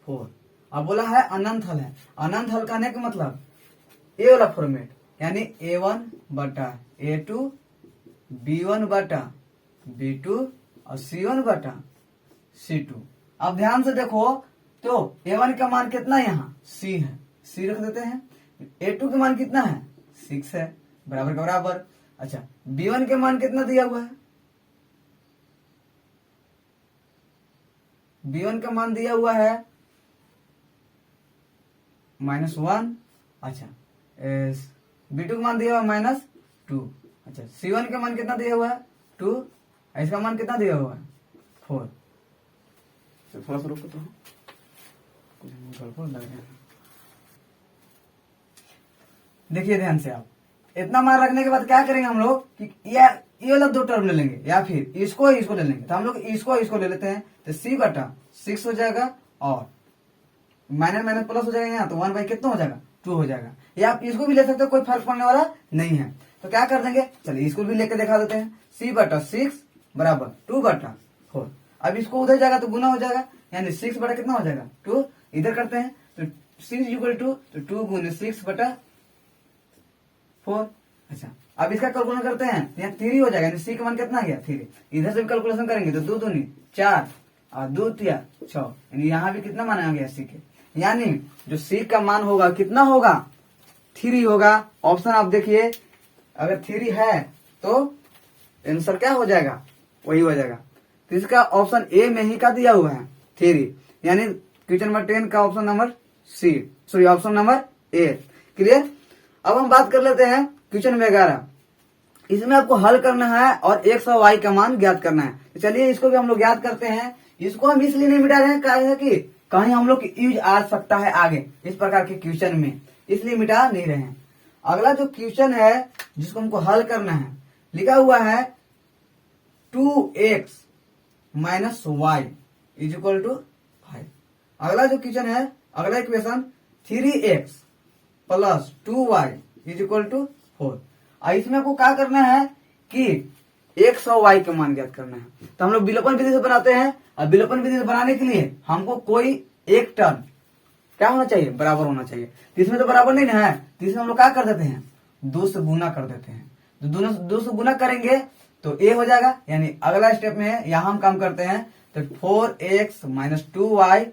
4। अब बोला है अनंत हल है। अनंत हल कहने का मतलब ए वाला फॉर्मेट, यानी a1 बटा a2, b1 बटा b2 और c1 बटा c2। अब ध्यान से देखो तो a1 का मान कितना है, यहाँ c है, c रख देते हैं। a2 का मान कितना है, 6 है, बराबर का बराबर। अच्छा b1 के मान कितना दिया हुआ है, b1 का मान दिया हुआ है -1। अच्छा b2 का मान दिया हुआ है -2। अच्छा c1 का मान कितना दिया हुआ है 2, इसका मान कितना दिया हुआ है 4। थोड़ा सा रुको तो लग रहा है। देखिए ध्यान से आप, इतना मान रखने के बाद क्या करेंगे हम लोग कि ये वाला दो टर्म ले लेंगे या फिर इसको ले लेंगे। तो हम लोग इसको ले लेते हैं तो c बटा 6 हो जाएगा और माइनस माइनस प्लस हो जाएगा यहाँ, तो 1 बाई कितना हो जाएगा 2 हो जाएगा। या आप इसको भी ले सकते हो, कोई फर्क पड़ने वाला नहीं है। तो क्या कर देंगे, चलिए इसको भी लेकर दिखा देते हैं। c बटा 6 बराबर 2 बटा 4। अब इसको उधर जाएगा तो गुना हो जाएगा, यानी 6 बटा कितना हो जाएगा 2। इधर करते हैं तो 6 इक्वल टू 2 गुने 6 बटा 4। अच्छा अब इसका कैलकुलेशन करते हैं, यहाँ 3 हो जाएगा, यानी c का मान कितना गया 3। इधर से भी कैलकुलेशन करेंगे तो 2 दूनी 4 और 2 तिया 6, यानी यहाँ भी कितना मान आ गया c के, यानी जो c का मान होगा कितना होगा 3 होगा। ऑप्शन आप देखिए, अगर 3 है तो आंसर क्या हो जाएगा, वही हो जाएगा। तो इसका ऑप्शन ए में ही का दिया हुआ है 3, यानी क्वेश्चन नंबर 10 का option number C, sorry option number A. Clear. अब हम बात कर लेते हैं क्वेश्चन नंबर 11। इसमें आपको हल करना है और x और y का मान ज्ञात करना है। तो चलिए इसको भी हम लोग ज्ञात करते हैं। इसको हम इसलिए नहीं मिटा रहे हैं क्या है कि कहीं हम लोग यूज आ सकता है आगे इस प्रकार के क्वेश्चन में, इसलिए मिटा नहीं रहे हैं। अगला जो क्वेश्चन है जिसको हमको हल करना है, लिखा हुआ है 2x minus Y is equal to 5। अगला जो क्वेश्चन है, अगला equation 3x plus 2y is equal to 4। इसमें आपको क्या करना है कि x और y का मान ज्ञात करना है। तो हम लोग विलोपन विधि से बनाते हैं, और विलोपन विधि से बनाने के लिए हमको कोई एक टर्म क्या होना चाहिए, बराबर होना चाहिए। तो इसमें तो बराबर नहीं है, तो इसमें हम लोग क्या कर देते हैं 2 से गुना कर देते हैं। तो दोनों 2 से गुना करेंगे तो a हो जाएगा, यानी अगला स्टेप में है यहाँ हम काम करते हैं। तो 4x माइनस 2y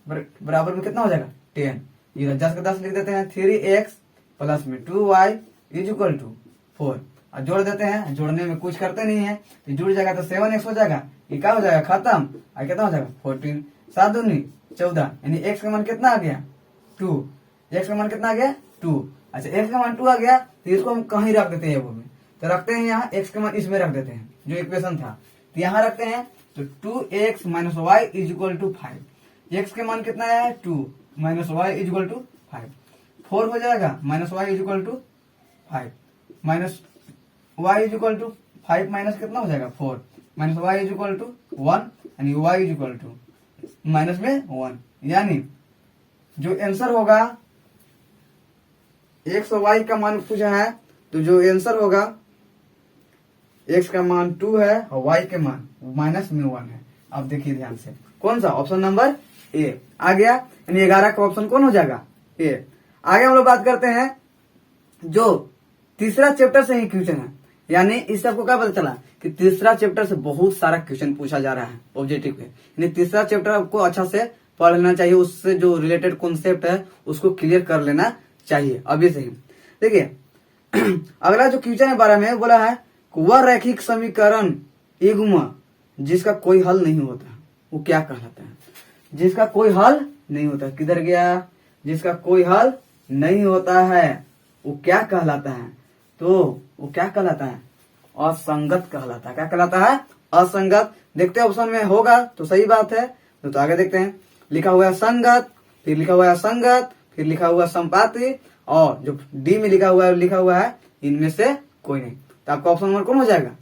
बराबर में कितना हो जाएगा 10। ये 10 का 10 लिख देते हैं। 3x प्लस में 2y इज इक्वल टू 4 और जोड़ देते हैं। जोड़ने में कुछ करते नहीं है तो जुड़ जाएगा तो 7x हो जाएगा। ये क्या हो जाएगा खत्म, और कितना हो जाएगा 14। 7 दूनी 14, यानी x का मान कितना आ गया 2। x का मान कितना आ गया 2। अच्छा x का मान 2 आ गया तो इसको हम कहीं रख देते हैं वो में, तो रखते हैं यहाँ x का मान इसमें रख देते हैं जो इक्वेशन था, तो यहाँ रखते हैं। तो 2x minus Y is equal to 5। x के मान कितना है 2 minus Y is equal to 5। 4 हो जाएगा minus Y is equal to 5 minus Y is equal to 5 minus कितना हो जाएगा 4 minus Y is equal to 1, यानी Y is equal to minus में 1, यानी जो आंसर होगा एक्स और वाई का मान पूछा है, तो जो आंसर होगा एक्स का मान 2 है और वाई के मान माइनस में 1 है। अब देखिए ध्यान से, कौन सा ऑप्शन नंबर ए आ गया, यानी 11 का ऑप्शन कौन हो जाएगा, ए। आगे हम लोग बात करते हैं जो तीसरा चैप्टर से ही क्वेश्चन है, यानी इस सबको क्या पता चला कि तीसरा चैप्टर से बहुत सारा क्वेश्चन पूछा जा रहा है ऑब्जेक्टिव पे, यानी तीसरा चैप्टर आपको अच्छा से पढ़ लेना चाहिए, उससे जो रिलेटेड कॉन्सेप्ट है उसको क्लियर कर लेना चाहिए अभी से ही। देखिए अगला जो क्वेश्चन है 12 में बोला है वह रैखिक समीकरण युग्म जिसका कोई हल नहीं होता वो क्या कहलाता है, जिसका कोई हल नहीं होता, किधर गया, जिसका कोई हल नहीं होता है वो क्या कहलाता है, तो वो क्या कहलाता है, असंगत कहलाता है। क्या कहलाता है, असंगत। देखते हैं ऑप्शन में होगा तो सही बात है, तो आगे देखते हैं। लिखा हुआ है संगत, फिर लिखा हुआ है असंगत, फिर लिखा हुआ है संपाती, और जो डी में लिखा हुआ है इनमें से कोई नहीं, तो आपका ऑप्शन नंबर कौन हो जाएगा,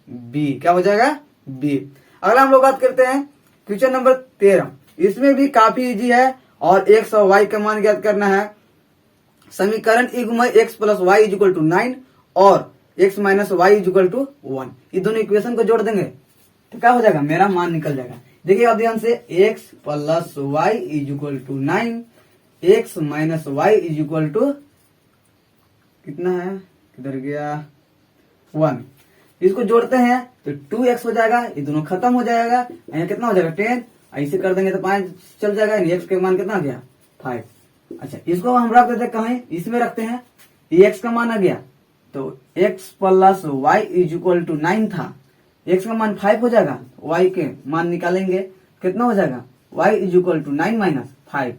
बी। क्या हो जाएगा, बी। अगला हम लोग बात करते हैं क्वेश्चन नंबर 13। इसमें भी काफी इजी है और एक्स और वाई का मान ज्ञात करना है। समीकरण युग्म X plus Y is equal to 9 और X minus Y is equal to 1, ये दोनों इक्वेशन को जोड़ देंगे तो क्या हो जाएगा, मेरा मान निकल जाएगा। देखिए आप ध्यान से, X plus Y is equal to 9, X minus Y is equal to कितना है, किधर गया, 1। इसको जोड़ते हैं तो 2x हो जाएगा, ये दोनों खत्म हो जाएगा, यहाँ कितना हो जाएगा 10, ऐसे कर देंगे तो 5 चल जाएगा, एक्स के मान कितना आ गया 5। अच्छा इसको हम रख देते कहीं, इसमें रखते हैं, ये एक्स का मान आ गया, तो X plus Y is equal to 9 था, एक्स का मान 5 हो जाएगा, वाई के मान निकालेंगे कितना हो जाएगा, Y is equal to 9 minus 5,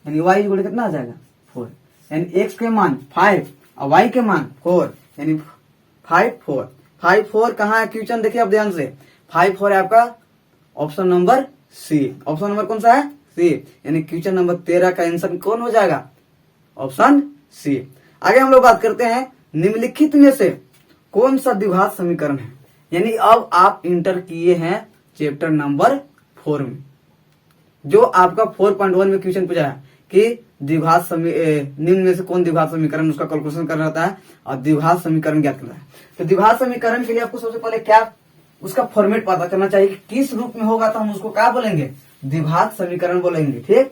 यानी वाई इज इक्वल कितना आ जाएगा 4, यानी एक्स के मान 5 और वाई के मान 4, यानी 5 4 5 4 कहाँ है क्वेश्चन, देखिए आप ध्यान से, 5 4 है आपका option number C. Option number कौन सा है, सी, यानी क्वेश्चन नंबर 13 का आंसर कौन हो जाएगा, ऑप्शन सी। आगे हम लोग बात करते हैं निम्नलिखित में से कौन सा द्विघात समीकरण है, यानी अब आप इंटर किए हैं चैप्टर नंबर 4 में, जो आपका 4.1 में क्वेश्चन पूछा है कि द्विघात निम्न में से कौन द्विघात समीकरण, उसका कैलकुलेशन करना होता है और द्विघात समीकरण ज्ञात करना है। तो द्विघात समीकरण के लिए आपको सबसे पहले क्या उसका फॉर्मेट पता करना चाहिए कि किस रूप में होगा, तो हम उसको क्या बोलेंगे, द्विघात समीकरण बोलेंगे। ठीक,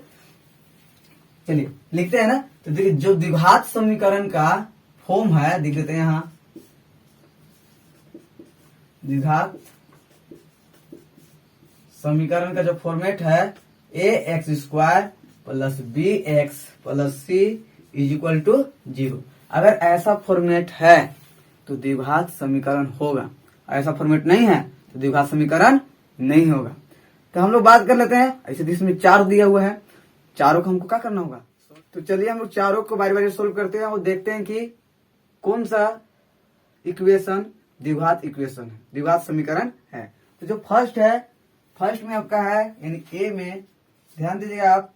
चलिए लिखते हैं ना। तो देखिए जो द्विघात समीकरण का फॉर्म है देख लेते हैं, यहां द्विघात समीकरण का जो फॉर्मेट है a x square plus b x plus c is equal to 0। अगर ऐसा फॉर्मेट है तो द्विघात समीकरण होगा, ऐसा फॉर्मेट नहीं है तो द्विघात समीकरण नहीं होगा। तो हम लोग बात कर लेते हैं, ऐसे इसमें 4 दिया हुआ है, चारों को हमको क्या करना होगा। तो चलिए हम लोग चारों को बारी बारी सोल्व करते हैं और देखते हैं कि कौन सा इक्वेशन द्विघात इक्वेशन है, द्विघात समीकरण है। तो जो फर्स्ट है, फर्स्ट में आपका है यानी ए में ध्यान दीजिएगा आप,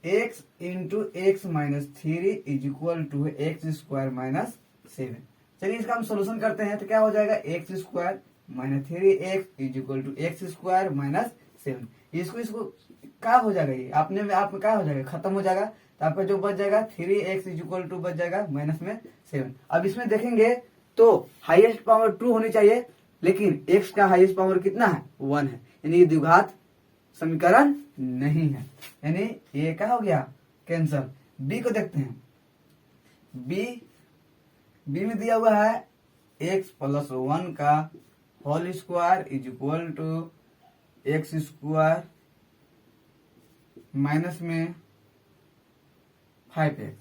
x into x minus 3 is equal to X square minus 7। चलिए इसका हम सोल्यूशन करते हैं तो क्या हो जाएगा, X square minus 3x is equal to X square minus 7। इसको क्या हो जाएगा, ये आप में क्या हो जाएगा, खत्म हो जाएगा। तो आपका जो बच जाएगा 3x इज इक्वल टू बच जाएगा माइनस में 7। अब इसमें देखेंगे तो हाईएस्ट पावर 2 होनी चाहिए, लेकिन x का हाईएस्ट पावर कितना है, 1 है, यानी ये द्विघात समीकरण नहीं है, यानी ये क्या हो गया, कैंसल। बी को देखते हैं, बी में दिया हुआ है x प्लस 1 का whole square is equal to X square minus में 5x।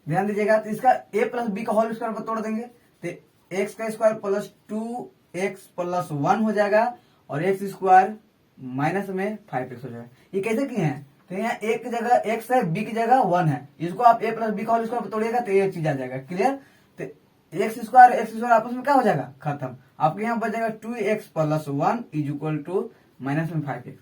ध्यान दीजिएगा, तो इसका a प्लस बी का होल स्क्वायर पर तोड़ देंगे तो एक्स का स्क्वायर प्लस 2x प्लस 1 हो जाएगा और एक्स स्क्वायर माइनस में 5x हो जाएगा। ये कैसे किए हैं, तो यहाँ एक की जगह x है, b की जगह 1 है, इसको आप a प्लस बी का होल स्क्वायर पर तोड़िएगा तो ये चीज आ जाएगा, क्लियर। तो एक्स स्क्वायर आपस में क्या हो जाएगा, खत्म। आपके यहाँ बच जाएगा 2x plus 1 is equal to minus में 5x।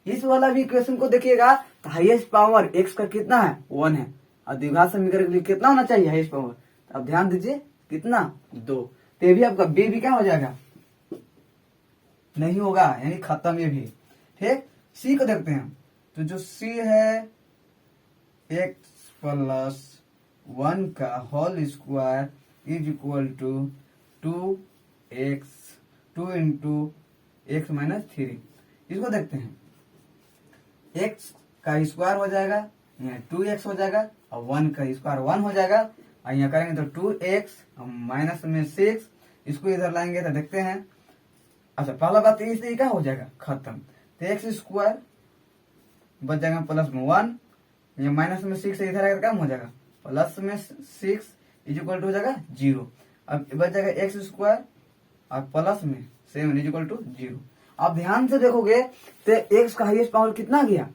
इस वाला भी इक्वेशन को देखिएगा तो हाईएस्ट पावर x का कितना है, 1 है, और द्विघात समीकरण के लिए कितना होना चाहिए हाईएस्ट पावर, तो अब ध्यान दीजिए कितना, 2। तो ये भी आपका बी भी क्या हो जाएगा, नहीं होगा, यानी खत्म ये भी। ठीक, सी को देखते हैं। तो जो सी है x प्लस 1 का whole square is equal to 2x 2 into x minus 3। इसको देखते हैं, x का स्क्वायर हो जाएगा, यहाँ 2x हो जाएगा और 1 का स्क्वायर 1 हो जाएगा, और यहाँ करेंगे तो 2x माइनस में 6, इसको इधर लाएंगे तो देखते हैं। अच्छा, पहला बात इसलिए क्या हो जाएगा, खत्म। तो एक्स स्क्वायर बच जाएगा प्लस में 1, ये माइनस में 6 इधर आएगा, कम हो जाएगा प्लस में 6 इज इक्वल टू हो जाएगा 0। अब बच जाएगा एक्स स्क्वायर और प्लस में 7 इज इक्वल टू 0। आप ध्यान से देखोगे तो एक्स का हाईएस्ट पावर कितना गया,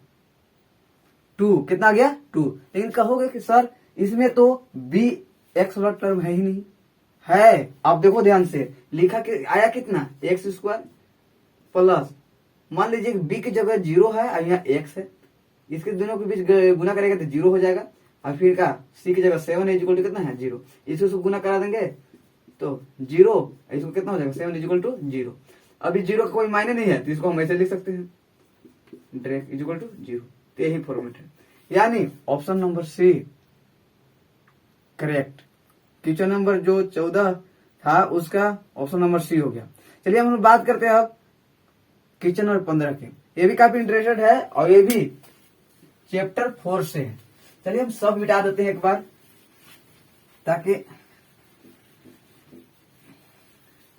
2। कितना गया, 2। लेकिन कहोगे कि सर इसमें तो बी एक्स वाला टर्म है ही नहीं, है। आप देखो ध्यान से, लिखा कि आया कितना, एक्स स्क्वायर प्लस, मान लीजिए बी की जगह 0 है और यहाँ एक्स है, इसके दोनों के बीच गुना करेगा तो 0 हो जाएगा, और फिर का सी की जगह 7 इज इक्वल टू कितना है, 0। इसको गुना करा देंगे तो 0, इसको कितना हो जाएगा 7 इज इक्वल टू 0। अभी 0 का कोई मायने नहीं है तो इसको हम ऐसे लिख सकते हैं, डायरेक्ट इज इक्वल टू 0। यही फॉर्मेट है, यानी option number C correct. Question number जो 14 था उसका ऑप्शन नंबर सी हो गया। चलिए हम बात करते हैं अब क्वेश्चन नंबर 15 की। ये भी काफी इंटरेस्टेड है और ये भी चैप्टर 4 से है। चलिए हम सब मिटा देते हैं एक बार, ताकि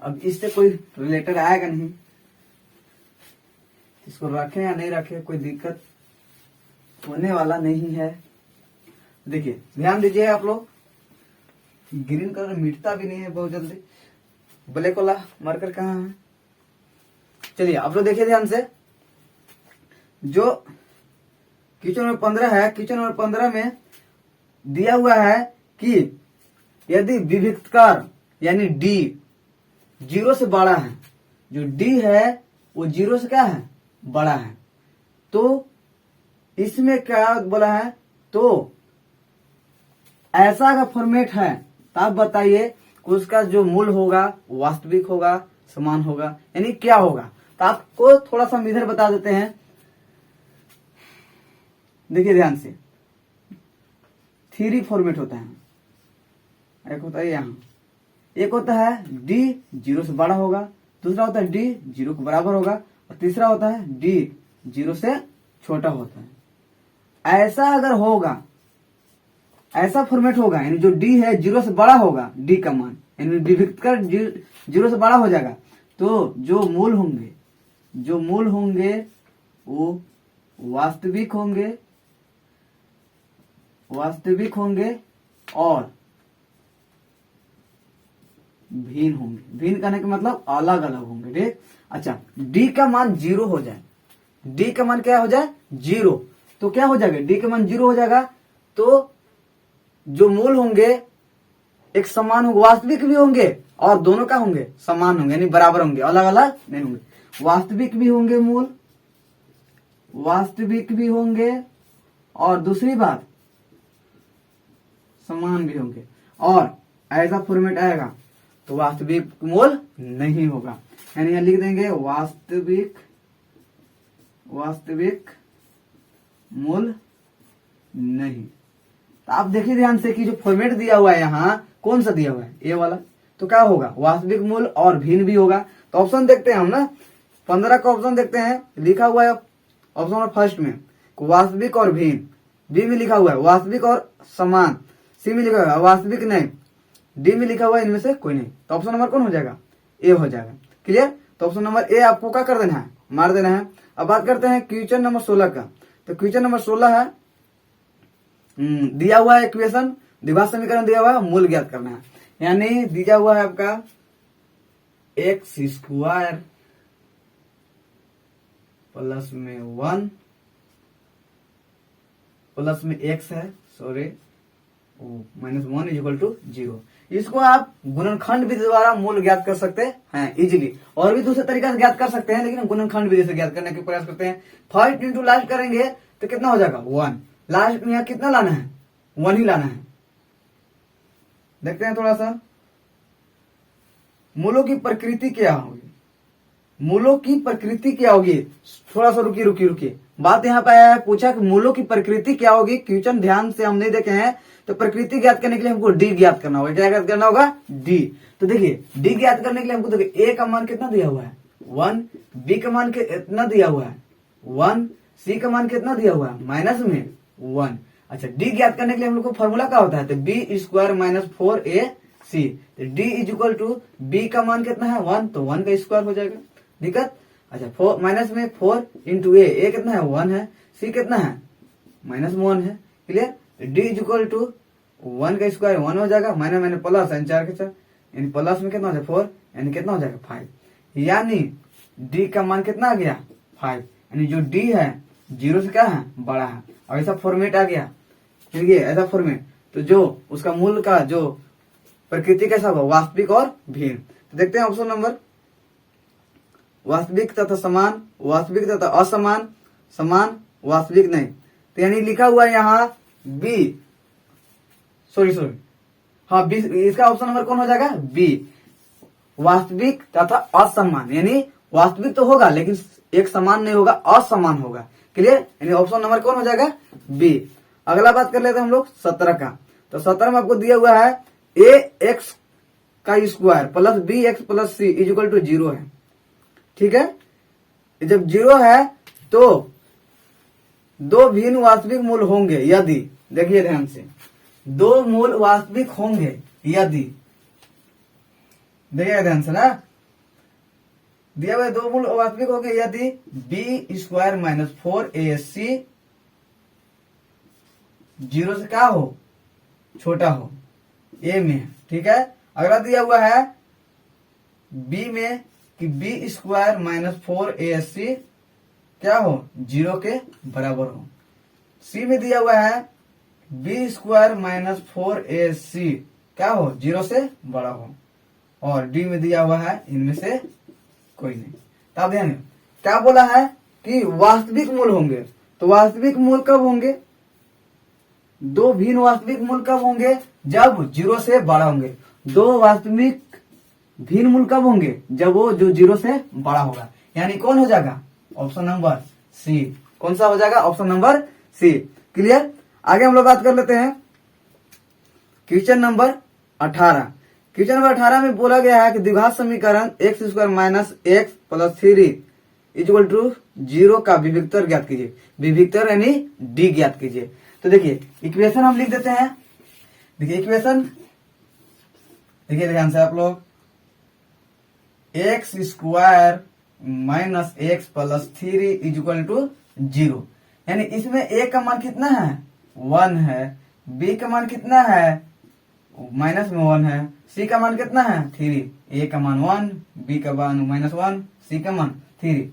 अब इससे कोई रिलेटेड आएगा नहीं। इसको रखें या नहीं रखें कोई दिक्कत होने वाला नहीं है। देखिए ध्यान दीजिए आप लोग, ग्रीन कलर मिटता भी नहीं है बहुत जल्दी, ब्लैक वाला मार्कर कहाँ है। चलिए आप लोग देखिए ध्यान से, जो क्वेश्चन नंबर 15 है, क्वेश्चन नंबर 15 में दिया हुआ है कि यदि विभक्तकार यानी डी 0 से बड़ा है, जो डी है वो 0 से क्या है, बड़ा है, तो इसमें क्या बोला है, तो ऐसा का फॉर्मेट है, तो आप बताइए उसका जो मूल होगा वास्तविक होगा, समान होगा, यानी क्या होगा। तो आपको थोड़ा सा हम इधर बता देते हैं, देखिए ध्यान से। 3 फॉर्मेट होता है, एक होता है यहाँ, एक होता है डी 0 से बड़ा होगा, दूसरा होता है डी 0 के बराबर होगा, और तीसरा होता है डी 0 से छोटा होता है। ऐसा अगर होगा, ऐसा फॉर्मेट होगा, यानी जो डी है 0 से बड़ा होगा, डी का मान यानी विभक्तकार 0 से बड़ा हो जाएगा, तो जो मूल होंगे वो वास्तविक होंगे और भिन्न होंगे। भिन्न कहने का मतलब अलग अलग होंगे, ठीक। अच्छा, डी का मान 0 हो जाए, डी का मान क्या हो जाए, 0, तो क्या हो जाएगा, डी का मान 0 हो जाएगा, तो जो मूल होंगे एक समान होंगे, वास्तविक भी होंगे और दोनों का होंगे समान होंगे, यानी बराबर होंगे, अलग अलग नहीं होंगे। वास्तविक भी होंगे, मूल वास्तविक भी होंगे, और दूसरी बात समान भी होंगे। और ऐसा फॉर्मेट आएगा तो वास्तविक मूल नहीं होगा, यानी यहां लिख देंगे वास्तविक मूल नहीं। तो आप देखिए ध्यान से कि जो फॉर्मेट दिया हुआ है यहाँ, कौन सा दिया हुआ है, ये वाला, तो क्या होगा, वास्तविक मूल और भिन्न भी होगा। तो ऑप्शन देखते हैं हम ना, 15 का ऑप्शन देखते हैं, लिखा हुआ है ऑप्शन नंबर फर्स्ट में वास्तविक और भिन्न, बी में लिखा हुआ है वास्तविक और समान, सी में लिखा हुआ है वास्तविक नहीं, डी में लिखा हुआ है इनमें से कोई नहीं। तो ऑप्शन नंबर कौन हो जाएगा, ए हो जाएगा। क्लियर। तो ऑप्शन नंबर ए आपको क्या कर देना है, मार देना है। अब बात करते हैं क्वेश्चन नंबर 16 का। तो क्वेश्चन नंबर 16 है, दिया हुआ है इक्वेशन, द्विघात समीकरण दिया हुआ है, मूल ज्ञात करना है। यानी दिया हुआ है आपका एक्स स्क्वायर प्लस में 1 प्लस में एक्स है, सॉरी -1 इज इक्वल टू 0। इसको आप गुणनखंड विधि द्वारा मूल ज्ञात कर सकते हैं इजीली, और भी दूसरे तरीके से ज्ञात कर सकते हैं, लेकिन गुणनखंड विधि से ज्ञात करने के प्रयास करते हैं। फर्स्ट इंटू लास्ट करेंगे तो कितना हो जाएगा, 1। लास्ट में यहाँ कितना लाना है, 1 ही लाना है। देखते हैं थोड़ा सा मूलों की प्रकृति क्या होगी। मूलों की प्रकृति क्या होगी। थोड़ा सा रुकिए बात यहाँ पे आया है, पूछा कि मूलों की प्रकृति क्या होगी। क्वेश्चन ध्यान से हम नहीं देखे हैं, तो प्रकृति ज्ञात करने के लिए हमको डी ज्ञात करना होगा। क्या ज्ञात करना होगा, डी। तो देखिए डी ज्ञात करने के लिए हमको देखिए ए का मान कितना दिया हुआ है 1, बी का मान कितना दिया हुआ है 1, सी का मान कितना दिया हुआ है माइनस में 1। अच्छा, डी ज्ञात करने के लिए हम लोग को फॉर्मूला क्या होता है, तो बी स्क्वायर माइनस 4ac। तो d is equal to b का मान कितना है 1, तो 1 का स्क्वायर हो जाएगा। दिक्कत। अच्छा, 4 माइनस में 4 इंटू ए कितना है 1 है, सी कितना है माइनस 1 है। Clear. D is equal to 1 का स्क्वायर 1 हो जाएगा, माइनस मैंने प्लस है 4 के 4, यानी प्लस में कितना हो जाएगा 4, यानी कितना हो जाएगा 5। यानी डी का मान कितना आ गया 5, यानी जो डी है 0 से क्या है बड़ा है। और ऐसा फॉर्मेट आ गया, ठीक है, ऐसा फॉर्मेट, तो जो उसका मूल का जो प्रकृति कैसा होगा, वास्तविक और भिन्न। तो देखते हैं ऑप्शन नंबर, वास्तविक तथा समान, वास्तविक तथा असमान, समान, वास्तविक नहीं। तो यानी लिखा हुआ है यहाँ बी, सॉरी हाँ बी, इसका ऑप्शन नंबर कौन हो जाएगा बी, वास्तविक तथा असमान। यानी वास्तविक तो होगा लेकिन एक समान नहीं होगा, असमान होगा। क्लियर। यानी ऑप्शन नंबर कौन हो जाएगा बी। अगला बात कर लेते हैं हम लोग 17 का। तो 17 में आपको दिया हुआ है ए एक्स का square plus b x plus c is equal to 0 है। ठीक है, जब 0 है तो दो भिन्न वास्तविक मूल होंगे यदि, देखिए ध्यान से, दो मूल वास्तविक होंगे यदि, देखिए ध्यान से ना, दिया हुआ दो मूल वास्तविक होंगे यदि बी स्क्वायर माइनस 4ac 0 से क्या हो छोटा हो, ए में। ठीक है। अगला दिया हुआ है बी में कि बी स्क्वायर माइनस 4ac क्या हो 0 के बराबर हो। सी में दिया हुआ है बी स्क्वायर माइनस 4ac क्या हो 0 से बड़ा हो। और डी में दिया हुआ है इनमें से कोई नहीं। तो आप ध्यान, क्या बोला है कि वास्तविक मूल होंगे। तो वास्तविक मूल कब होंगे, दो भिन्न वास्तविक मूल कब होंगे, जब 0 से बड़ा होंगे। दो वास्तविक भिन्न मूल कब होंगे, जब वो जो 0 से बड़ा होगा। यानी कौन हो जाएगा ऑप्शन नंबर सी। कौन सा हो जाएगा ऑप्शन नंबर सी। क्लियर। आगे हम लोग बात कर लेते हैं क्वेश्चन नंबर 18। क्वेश्चन नंबर 18 में बोला गया है कि द्विघात समीकरण x square minus x plus 3 equal to 0 का विविक्तर ज्ञात कीजिए। विविक्तर यानी डी ज्ञात कीजिए। तो देखिए इक्वेशन हम लिख देते हैं। देखिए इक्वेशन, देखिए ध्यान से आप लोग, x square minus x plus 3 is equal to 0। यानी इसमें ए का मान कितना है 1 है, बी का मान कितना है माइनस में 1 है, सी का मान कितना है 3। ए का मान 1, बी का मान माइनस 1, सी का मान 3।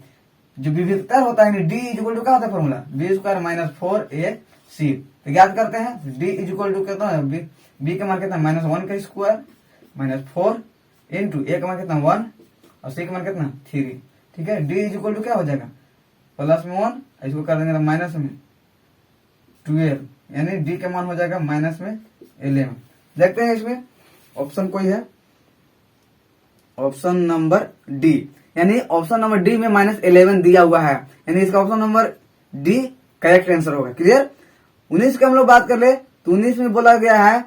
जो विविधता होता है डी इज इक्वल टू क्या होता है formula, B square minus 4ac। तो याद करते हैं डी इज इक्वल टू कितना है, बी का मान कितना माइनस 1 का स्क्वायर माइनस 4 इंटू ए का मान कितना 1 और सी का मान कितना 3। ठीक है। डी इज इक्वल टू क्या हो जाएगा प्लस में 1, इसको कर देंगे माइनस में 12, यानी डी का मान हो जाएगा माइनस में 11। देखते हैं इसमें ऑप्शन कोई है, ऑप्शन नंबर डी, यानी ऑप्शन नंबर डी में माइनस 11 दिया हुआ है, यानी इसका option number D correct answer होगा। क्लियर। 19 की हम लोग बात कर ले तो 19 में बोला गया है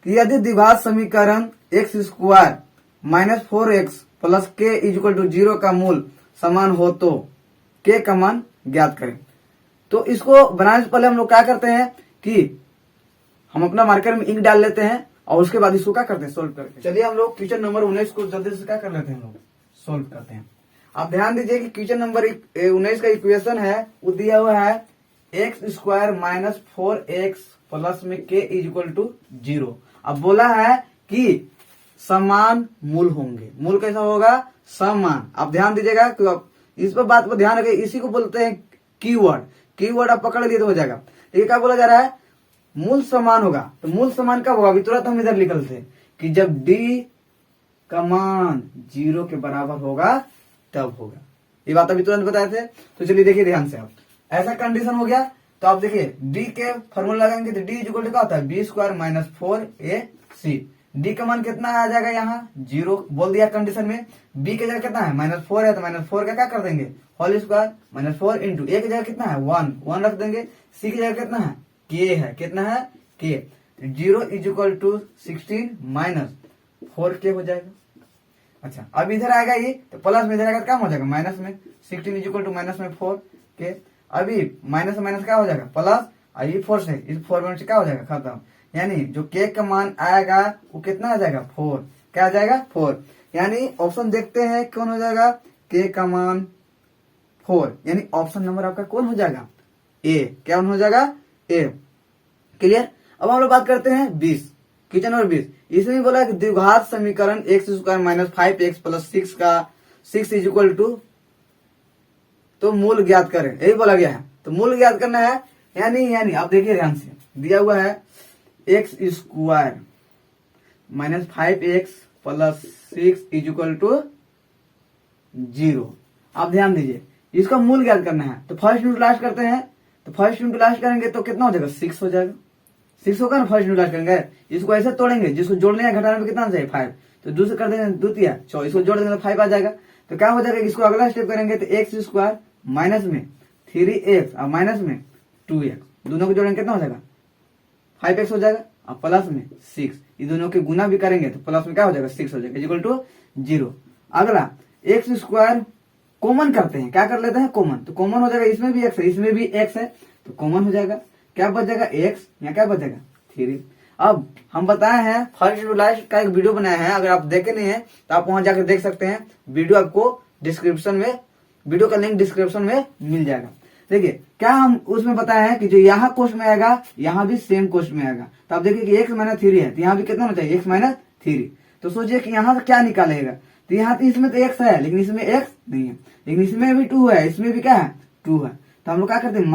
कि यदि द्विघात समीकरण x square minus 4x plus के इज इक्वल टू 0 का मूल समान हो तो के का मान ज्ञात करें। तो इसको बनाने से पहले हम लोग क्या करते हैं कि हम अपना मार्कर में इंक डाल लेते हैं और उसके बाद इसको क्या करते हैं सोल्व करते हैं। चलिए हम लोग क्वेश्चन नंबर 19 को जल्दी से क्या कर लेते हैं, हम लोग सोल्व करते हैं। आप ध्यान दीजिए कि क्वेश्चन नंबर 19 का इक्वेशन है वो दिया हुआ है x square minus 4x plus में के इज इक्वल टू 0। अब बोला है कि समान मूल होंगे। मूल कैसा होगा समान। आप ध्यान दीजिएगा कि आप इस पर बात पर ध्यान रखिए, इसी को बोलते हैं कीवर्ड। कीवर्ड आप पकड़ लिए तो हो जाएगा। ये क्या बोला जा रहा है, मूल समान होगा। तो मूल समान कब होगा, अभी तुरंत हम इधर लिखल थे कि जब डी का मान 0 के बराबर होगा तब होगा। ये बात अभी तुरंत बताए थे। तो चलिए देखिए ध्यान से, आप ऐसा कंडीशन हो गया तो आप देखिए डी के फॉर्मूला लगाएंगे तो डी इक्वल टू क्या होता है B square minus 4ac। D का मान कितना आ जाएगा यहाँ 0 बोल दिया कंडीशन में। बी की जगह कितना है -4 है, तो -4 का क्या कर देंगे होल स्क्वायर, -4 इंटू ए की जगह कितना है 1 रख देंगे। सी की जगह कितना है के है, कितना है के, 0 इज इक्वल टू 16 -4 के हो जाएगा। अच्छा अब इधर आएगा ये तो प्लस में, इधर आएगा तो क्या हो जाएगा माइनस में, 16 इज इक्वल टू माइनस में 4 के। अभी माइनस माइनस क्या हो जाएगा प्लस, और ये 4 से इस 4 से क्या हो जाएगा खत्म। यानी जो के का मान आएगा वो कितना आ जाएगा 4, क्या आ जाएगा 4। यानी ऑप्शन देखते हैं कौन हो जाएगा के का मान 4, यानी ऑप्शन नंबर आपका कौन हो जाएगा ए, क्या हो जाएगा ए। क्लियर। अब हम लोग बात करते हैं 20, क्वेश्चन नंबर 20। इसमें बोला कि द्विघात समीकरण x square minus 5x plus 6 का 6 इज इक्वल टू, तो मूल ज्ञात करें, यही बोला गया है। तो मूल ज्ञात करना है, यानी आप देखिए ध्यान से दिया हुआ है x square minus 5x plus 6 is equal to 0। आप ध्यान दीजिए, इसका मूल ज्ञात करना है। तो फर्स्ट इंटू लास्ट करते हैं, तो फर्स्ट इंटू लास्ट करेंगे तो कितना हो जाएगा 6 हो जाएगा। 6 होगा ना, फर्स्ट इंटू लास्ट करेंगे। इसको ऐसे तोड़ेंगे, जिसको जोड़ने या घटाने में कितना चाहिए 5, तो दूसरे कर देंगे द्वितीय 4, इसको जोड़ देंगे तो 5 आ जाएगा। तो क्या हो जाएगा, इसको अगला स्टेप करेंगे तो एक्स स्क्वायर माइनस में 3x और माइनस में 2x, दोनों को जोड़ेंगे कितना हो जाएगा 5x हो जाएगा, और प्लस में 6, ये दोनों के गुना भी करेंगे तो प्लस में क्या हो जाएगा 6 हो जाएगा इक्वल टू 0। अगला एक्स स्क्वायर कॉमन करते हैं, क्या कर लेते हैं कॉमन, तो कॉमन हो जाएगा, इसमें भी x है इसमें भी x है, तो कॉमन हो जाएगा, क्या बच जाएगा x, या क्या बच जाएगा 3। अब हम बताए हैं फर्स्ट टू लास्ट का एक वीडियो बनाया है, अगर आप देखे नहीं है तो आप वहां जाकर देख सकते हैं। वीडियो आपको डिस्क्रिप्शन में, वीडियो का लिंक डिस्क्रिप्शन में मिल जाएगा। देखिए क्या हम उसमें बताया है कि जो यहाँ क्वेश्चन में आएगा यहाँ भी सेम क्वेश्चन में आएगा। तो आप देखिए कि x माइनस 3 है, तो यहाँ भी कितना होना चाहिए x माइनस 3। तो सोचिए कि यहाँ से क्या निकालेगा, तो यहाँ तो इसमें तो x है लेकिन इसमें x नहीं है, लेकिन इसमें भी 2 है, इसमें भी क्या है 2 है। तो हम लोग क्या करते हैं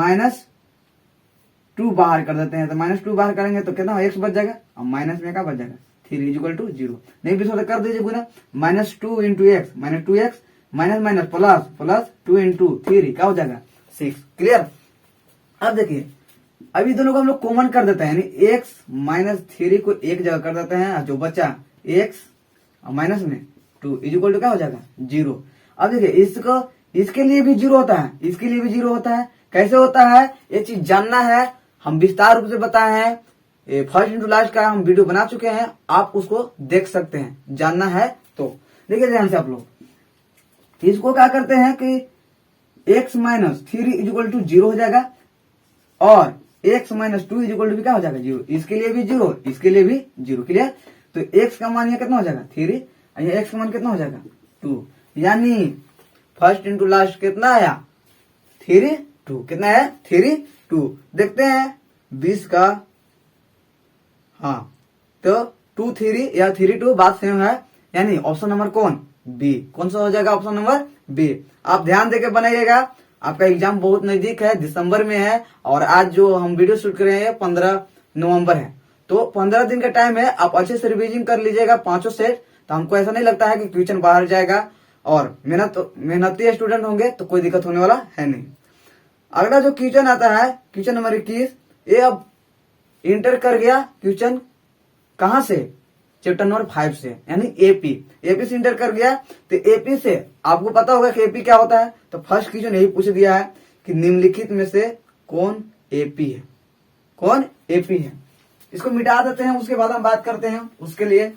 -2 बाहर कर देते हैं, तो -2 बाहर करेंगे तो कितना x बच जाएगा, और माइनस में क्या बच जाएगा 3 इक्वल टू 0। नहीं भी सोचा कर दीजिए गुना, -2 into x minus 2x minus minus plus plus 2 into 3 क्या हो जाएगा 6। क्लियर। अब देखिए अभी दोनों को हम लोग कॉमन कर देते हैं, यानी x माइनस 3 को एक जगह कर देते हैं, जो बचा x और माइनस में 2 इक्वल टू क्या हो जाएगा 0। अब देखिए इसको, इसके लिए भी 0 होता है, इसके लिए भी 0 होता है। कैसे होता है ये चीज जानना है, हम विस्तार रूप से बताए हैं, फर्स्ट इंटू लास्ट का हम वीडियो बना चुके हैं, आप उसको देख सकते हैं, जानना है तो। देखिए ध्यान से आप लोग, इसको क्या करते हैं कि x माइनस 3 इक्वल टू 0 हो जाएगा, और x माइनस 2 इक्वल टू भी क्या हो जाएगा 0, इसके लिए भी 0 इसके लिए भी 0। क्लियर। तो x का मान यहाँ कितना हो जाएगा 3, और यहाँ x का मान कितना हो जाएगा 2, यानी फर्स्ट इंटू लास्ट कितना आया 3 2, कितना है 3 2। देखते हैं 20 का, हाँ तो 2 3 या 3 2 बात सेम है, यानी ऑप्शन नंबर कौन बी, कौन सा हो जाएगा ऑप्शन नंबर बी। आप ध्यान देके बनाइएगा, आपका एग्जाम बहुत नजदीक है, दिसंबर में है, और आज जो हम वीडियो शूट कर रहे हैं 15 नवंबर है, तो 15 दिन का टाइम है, आप अच्छे से रिवीजन कर लीजिएगा 5 सेट, तो हमको ऐसा नहीं लगता है कि क्वेश्चन बाहर जाएगा, और मेहनती स्टूडेंट होंगे तो कोई दिक्कत होने वाला है नहीं। अगला जो क्वेश्चन आता है क्वेश्चन नंबर 21, ये अब इंटर कर गया क्वेश्चन कहां से, चैप्टर नंबर 5 से, यानी एपी से इंटर कर गया। तो एपी से आपको पता होगा कि एपी क्या होता है, तो फर्स्ट क्वेश्चन यही पूछ दिया है कि निम्नलिखित में से कौन एपी है, कौन एपी है। इसको मिटा देते हैं, उसके बाद हम बात करते हैं उसके लिए।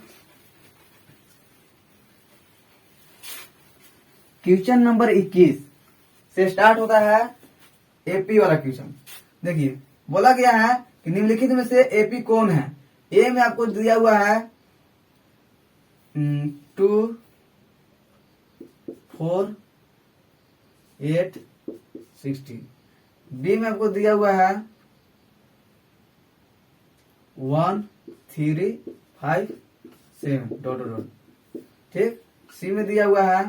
क्वेश्चन नंबर 21 से स्टार्ट होता है एपी वाला क्वेश्चन। देखिए बोला गया है कि निम्नलिखित में से एपी कौन है। ए में आपको दिया हुआ है 2 4 8 16। बी में आपको दिया हुआ है 1 3 5 7 डॉट डॉट। ठीक। सी में दिया हुआ है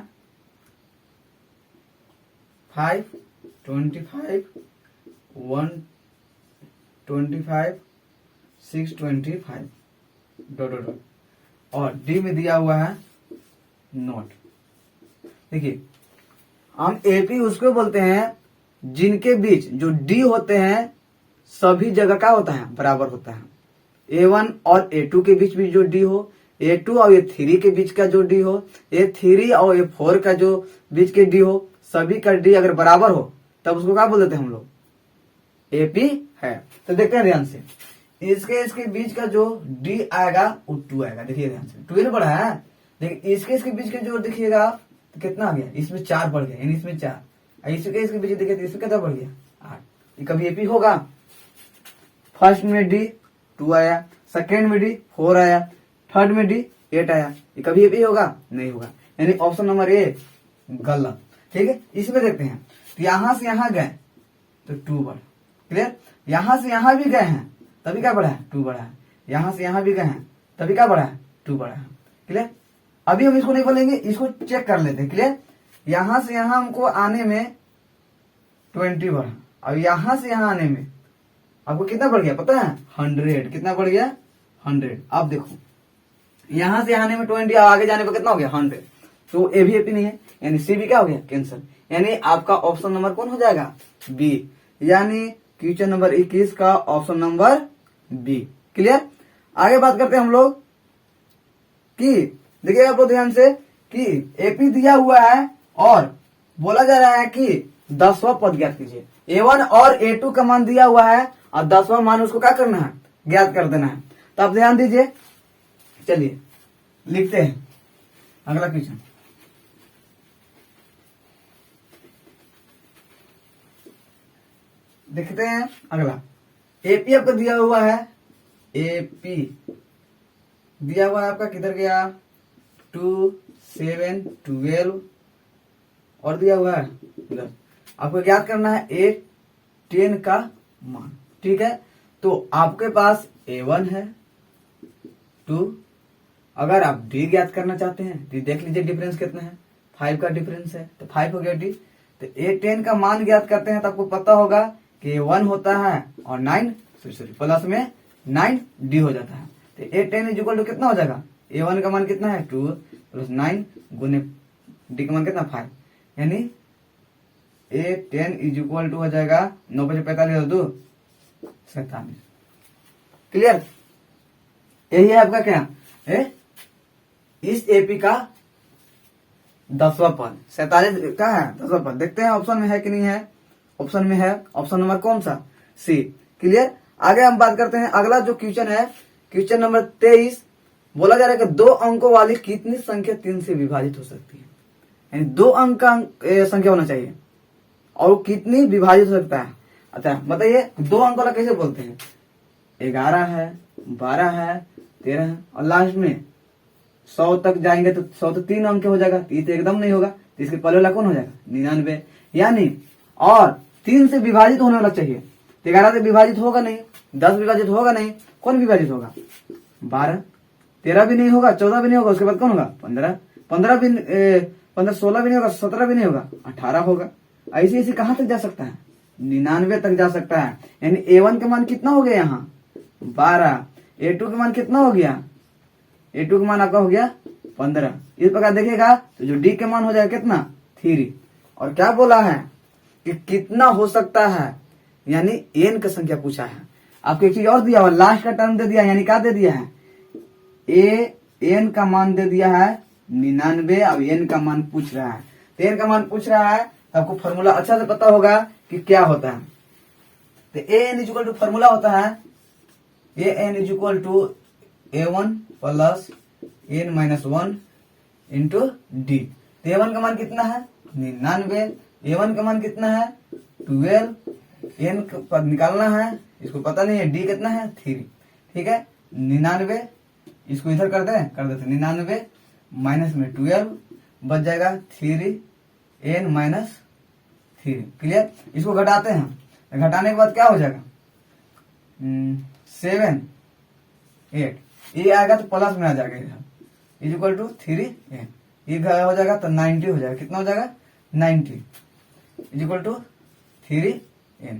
5 25 1 25 6 25 डॉट डॉट। और डी में दिया हुआ है नोट। देखिए हम एपी उसको बोलते हैं जिनके बीच जो डी होते हैं सभी जगह का होता है बराबर होता है। A1 और A2 के बीच भी जो डी हो, A2 और A3 के बीच का जो डी हो, A3 और A4 का जो बीच के डी हो, सभी का डी अगर बराबर हो तब उसको क्या बोल देते हैं हम लोग, AP है। तो देखते हैं ध्यान से, इसके बीच का जो डी आएगा वो 2 आएगा। देखिए ध्यान से, 2 बढ़ा है। देखिए इसके बीच के जो देखिएगा तो कितना आ गया, इसमें 4 बढ़ गया, यानी इसमें 4, इसके बीच देखिए तो इसमें कितना बढ़ गया 8। ये कभी AP होगा? फर्स्ट में डी 2 आया, सेकेंड में डी 4 आया, थर्ड में डी 8 आया, ये कभी AP होगा? नहीं होगा, यानी ऑप्शन नंबर ए गलत। ठीक है, इसमें देखते हैं, तो यहां से यहां गए तो 2 बढ़, क्लियर। यहां से यहां भी गए हैं तभी क्या बढ़ा है, 2 बढ़ा है। यहां से यहां भी गए हैं तभी क्या बढ़ा है, 2 बढ़ा है, क्लियर। अभी हम इसको नहीं बोलेंगे, इसको चेक कर लेते हैं, क्लियर। यहां से यहां हमको आने में 20 बढ़ा, और यहां से यहां आने में आपको कितना बढ़ गया पता है, 100। कितना बढ़ गया, 100। अब देखो यहां से आने में 20, आगे जाने पर कितना हो गया, 100। तो ए भी एपी नहीं है, यानी सी भी क्या हो गया, कैंसिल। यानी आपका ऑप्शन नंबर कौन हो जाएगा, बी। यानी क्वेश्चन नंबर 21 का ऑप्शन नंबर बी, क्लियर। आगे बात करते हैं हम लोग कि देखिए आप ध्यान से कि एपी दिया हुआ है और बोला जा रहा है कि 10वां पद ज्ञात कीजिए। A1 और A2 का मान दिया हुआ है और 10वां मान उसको क्या करना है, ज्ञात कर देना है। तो आप ध्यान दीजिए, चलिए लिखते हैं अगला क्वेश्चन। देखते हैं अगला, एपी आपका दिया हुआ है, एपी दिया हुआ है आपका, किधर गया, 2, 7, 12 और दिया हुआ है इधर। आपको ज्ञात करना है A10 का मान, ठीक है। तो आपके पास A1 है 2, अगर आप D ज्ञात करना चाहते हैं तो देख लीजिए डिफरेंस कितना है, 5 का डिफरेंस है, तो 5 हो गया D। तो A10 का मान ज्ञात करते हैं तो आपको पता होगा कि A1 होता है और 9 प्लस में 9 D हो जाता है। तो A10 इक्वल टू कितना हो जाएगा, A1 का मान कितना है 2 प्लस 9 गुने D का मान कितना 5, यानी A10 इक्वल टू हो जाएगा 9 × 45 और 2 47, क्लियर। यही है आपका क्या है, इस एपी का 10वां पद, 47 का है 10वां पद। देखते हैं ऑप्शन में है कि नहीं है, ऑप्शन में है, ऑप्शन नंबर कौन सा, सी, क्लियर। आगे हम बात करते हैं, अगला जो क्वेश्चन है, क्वेश्चन नंबर 23। बोला जा रहा है कि 2 अंकों वाली कितनी संख्या 3 से विभाजित हो सकती है, यानी 2 अंक का संख्या होना चाहिए और वो कितनी विभाजित हो सकता है। अच्छा बताइए, 2 अंक वाला कैसे बोलते हैं, 11 है, 12 है, 13 है, और लास्ट में 100 तक जाएंगे तो 100 तो 3 अंक हो जाएगा, ये तो एकदम नहीं होगा। तो इसके पहले वाला कौन हो जाएगा, 99, यानी और 3 से विभाजित होने वाला चाहिए। 11 से विभाजित होगा नहीं, 10 विभाजित होगा नहीं, कौन विभाजित होगा, 12, 13 भी नहीं होगा, 14 भी नहीं होगा, उसके बाद कौन होगा, 15, 16 भी नहीं होगा, 17 भी नहीं होगा, 18 होगा। ऐसे ऐसे कहां तक जा सकता है, 99 तक जा सकता है। यानी A1 का मान कितना हो गया यहाँ 12, A2 का मान कितना हो गया, A2 का मान आपका हो गया 15। इस प्रकार देखिएगा तो जो D का मान हो जाएगा कितना 3। और क्या बोला है कि कितना हो सकता है, यानी n का संख्या पूछा है। आपको एक चीज और दिया हुआ, लास्ट का टर्म दे दिया, यानी क्या दे दिया है, n का मान दे दिया है 99 और n का मान पूछ रहा है। तो n का मान पूछ रहा है तो आपको फॉर्मूला अच्छा से पता होगा कि क्या होता है। तो an इक्वल टू फॉर्मूला होता है an equal to A1 plus n minus 1 into d. तो A1 का मान कितना है 99, A1 का मान कितना है 12, n का निकालना है, इसको पता नहीं है, d कितना है 3, ठीक है। 99 इसको इधर कर देते 99 माइनस में 12 बच जाएगा 3n माइनस 3, क्लियर। इसको घटाते हैं, घटाने के बाद क्या हो जाएगा 7, 8, ये आएगा तो प्लस में आ जाएगा इधर, इक्वल टू 3n, ये हो जाएगा तो 90 हो जाएगा, कितना हो जाएगा 90 इक्वल टू 3n,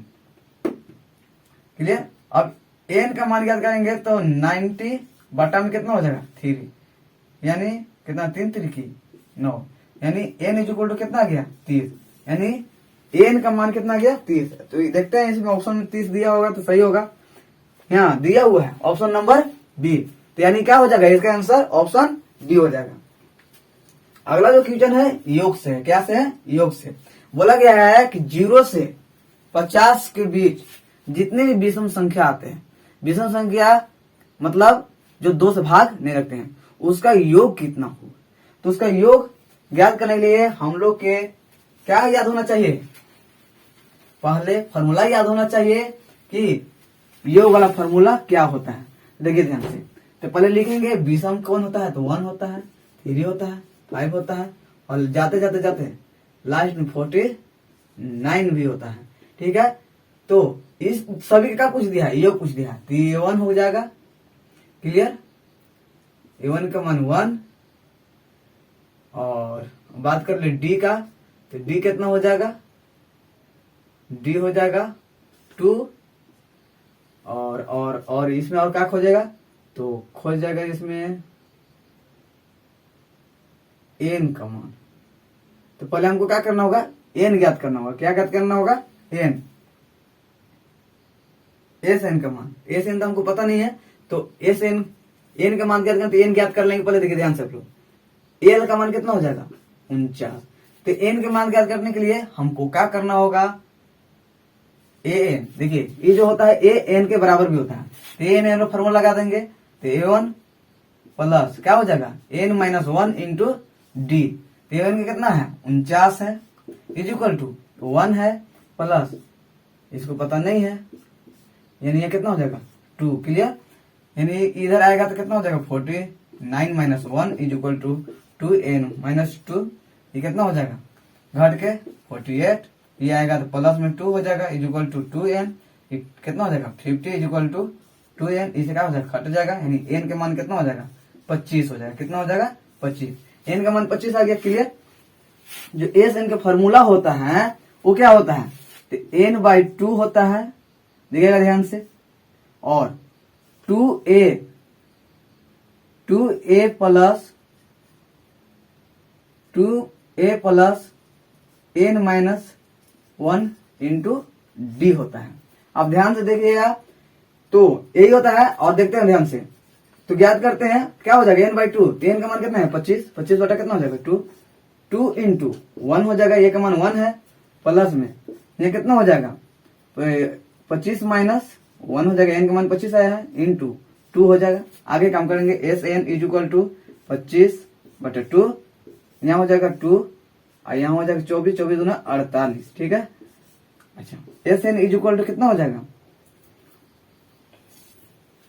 क्लियर। अब n का मान ज्ञात करेंगे तो 90 बटा में कितना हो जाएगा 3, यानी कितना 3 3 की 9, यानी n इक्वल टू कितना आ गया 30, यानी n का मान कितना आ गया 30। तो देखते हैं इसमें ऑप्शन में 30 दिया होगा तो सही होगा, यहाँ दिया हुआ है ऑप्शन नंबर बी। तो यानी क्या हो जाएगा, इसका आंसर ऑप्शन डी हो जाएगा। अगला जो क्वेश्चन है योग से है। क्या से है, योग से। बोला गया है कि 0 से 50 के बीच जितने भी विषम संख्या आते हैं, विषम संख्या मतलब जो 2 से भाग नहीं रखते हैं, उसका योग कितना होगा। तो उसका योग ज्ञात करने के लिए हम लोग के क्या याद होना चाहिए, पहले फॉर्मूला याद होना चाहिए कि योग वाला फॉर्मूला क्या होता है। देखिए ध्यान से, तो पहले लिखेंगे विषम कौन होता है, तो 1 होता है, 3 होता है, 5 होता है, और जाते जाते जाते लास्ट में 49 भी होता है। ठीक है, तो इस सभी का पूछ दिया है, योग पूछ दिया है, तो ये 1 हो जाएगा। क्लियर, A1 का मान 1। और बात कर ले डी का, तो डी कितना हो जाएगा, डी हो जाएगा 2। और इसमें और क्या खोजेगा, तो खोज जाएगा इसमें एन का मान। तो पहले हमको क्या करना होगा, एन ज्ञात करना होगा। क्या ज्ञात करना होगा, एन, एस एन का मान। एस एन तो हमको पता नहीं है, तो एस एन, एन का मान ज्ञात करना, तो एन ज्ञात कर लेंगे। पहले देखिए ध्यान से आप लोग, एल का मान कितना हो जाएगा, 49। तो एन के मान ज्ञात करने के लिए हमको क्या करना होगा, ए एन। देखिए ये जो होता है ए एन के बराबर भी होता है, तो ए एन फॉर्मूला लगा देंगे, तो A1 प्लस क्या हो जाएगा, n-1 इंटू डी। तो A1 का कितना है, 49 है, इज इक्वल टू 1 है प्लस, इसको पता नहीं है, यानी ये कितना हो जाएगा 2। क्लियर, यानी इधर आएगा तो कितना हो जाएगा 49 - 1 इज इक्वल टू 2n-2। ये कितना हो जाएगा, घट के 48। ये आएगा तो प्लस में 2 हो जाएगा इज इक्वल टू 2n। ये कितना हो जाएगा 50 इज इक्वल टू 2n। इसे क्या हो जाएगा, घट जाएगा, यानी n का मान कितना हो जाएगा 25 हो जाएगा। कितना हो जाएगा 25, n का मान 25 आ गया। क्लियर, जो एस एन का फॉर्मूला होता है वो क्या होता है, तो n/2 होता है, देखिएगा ध्यान से, और 2a plus n-1 into D होता है। अब ध्यान से देखिएगा, तो यही होता है। और देखते हैं ध्यान से, तो ज्ञात करते हैं क्या हो जाएगा, n/2। तो n का मान कितना है 25, 25 बटा कितना हो जाएगा 2 इंटू 1 हो जाएगा, ये का मान 1 है, प्लस में ये कितना हो जाएगा, तो 25 माइनस 1 हो जाएगा, n का मान 25 आया है, इंटू 2 हो जाएगा। आगे काम करेंगे, s n is equal to 25/2, यहाँ हो जाएगा 2, और यहाँ हो जाएगा 24, 24 दूना 48। ठीक है, अच्छा s n is equal to कितना हो जाएगा,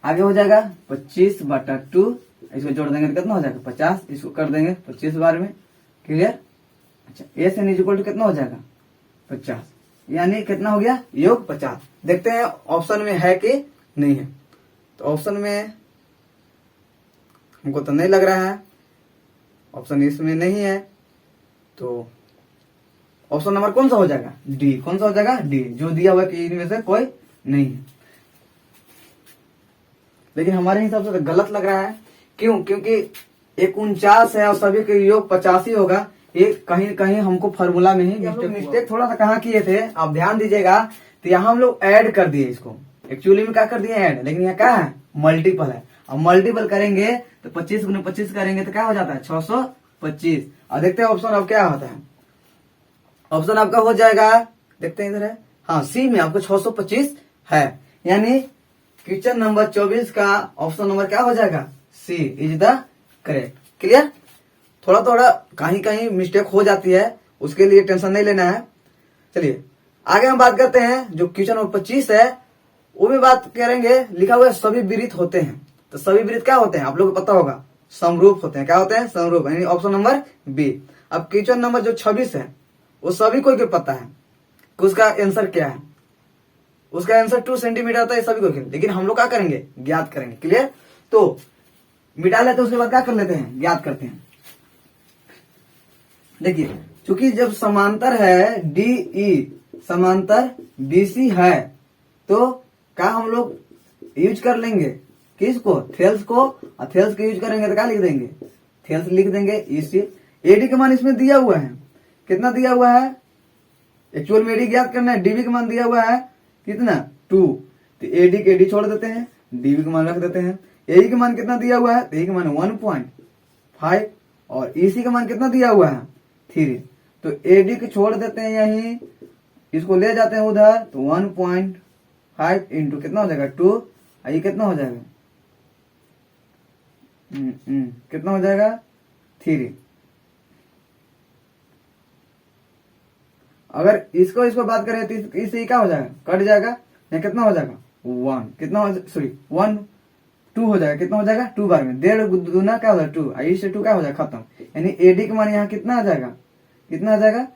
आगे हो जाएगा 25/2, इसको जोड़ देंगे तो कितना हो जाएगा 50, इसको कर देंगे 25 बार में। क्लियर, अच्छा s n is equal to कितना हो जाएगा 50, यानी कितना हो गया, योग 50। देखते हैं ऑप्शन में है कि नहीं है। तो ऑप्शन में हमको तो नहीं लग रहा है, ऑप्शन इसमें नहीं है, तो ऑप्शन नंबर कौन सा हो जाएगा, डी। कौन सा हो जाएगा, डी, जो दिया हुआ कि इनमें से कोई नहीं है। लेकिन हमारे हिसाब से तो गलत लग रहा है। क्यों, क्योंकि एक 49 है और सभी के योग 85 होगा। एक कहीं कहीं हमको फॉर्मूला में ही मिस्टेक थोड़ा सा कहाँ किए थे, आप ध्यान दीजिएगा। तो यहाँ हम लोग ऐड कर दिए इसको, एक्चुअली में क्या कर दिए ऐड, लेकिन यहाँ क्या है मल्टीपल है। अब मल्टीपल करेंगे तो 25 × 25 करेंगे तो क्या हो जाता है 625। और देखते हैं ऑप्शन अब क्या होता है। ऑप्शन आपका हो जाएगा, देखते हैं इधर है, हाँ सी में आपको 625 है, यानी क्वेश्चन नंबर 24 का ऑप्शन नंबर क्या हो जाएगा, सी इज द करेक्ट। क्लियर, थोड़ा थोड़ा कहीं कहीं मिस्टेक हो जाती है, उसके लिए टेंशन नहीं लेना है। चलिए आगे हम बात करते हैं, जो क्वेश्चन नंबर 25 है वो भी बात करेंगे। लिखा हुआ है सभी विरित होते हैं, तो सभी विरित क्या होते हैं आप लोगों को पता होगा, समरूप होते हैं। क्या होते हैं, समरूप, यानी ऑप्शन नंबर बी। अब क्वेश्चन नंबर जो 26 है वो सभी को पता है कि उसका आंसर क्या है, उसका आंसर 2 सेंटीमीटर आता है सभी को, लेकिन हम लोग क्या करेंगे, ज्ञात करेंगे। क्लियर, तो मिटा लेते हैं, उसके बाद क्या कर लेते हैं, ज्ञात करते हैं। देखिए चूंकि जब समांतर है DE समांतर BC है, तो क्या हम लोग यूज कर लेंगे किसको, थेल्स को, और थेल्स को यूज करेंगे तो क्या लिख देंगे, थेल्स लिख देंगे। EC AD का मान इसमें दिया हुआ है, कितना दिया हुआ है, एक्चुअल में AD ज्ञात करना है, DB का मान दिया हुआ है कितना 2, तो AD के AD छोड़ देते हैं, DB का मान रख देते हैं। ए का मान कितना दिया हुआ है, तो ए का मान 1.5 और EC का मान कितना दिया हुआ है 3। तो AD को छोड़ देते हैं यहीं, इसको ले जाते हैं उधर, तो 1.5 इंटू कितना हो जाएगा 2, ये कितना हो जाएगा कितना हो जाएगा 3। अगर इसको बात करें तो इससे क्या हो जाएगा, कट जाएगा, या कितना हो जाएगा 1, कितना हो सॉरी 1 2 हो जाएगा, कितना हो जाएगा 2 बार में, 1.5 गुना क्या हो जाएगा 2, इससे 2 क्या हो जाएगा खत्म। यानी AD का मान यहाँ कितना आ जाएगा, कितना आ जाएगा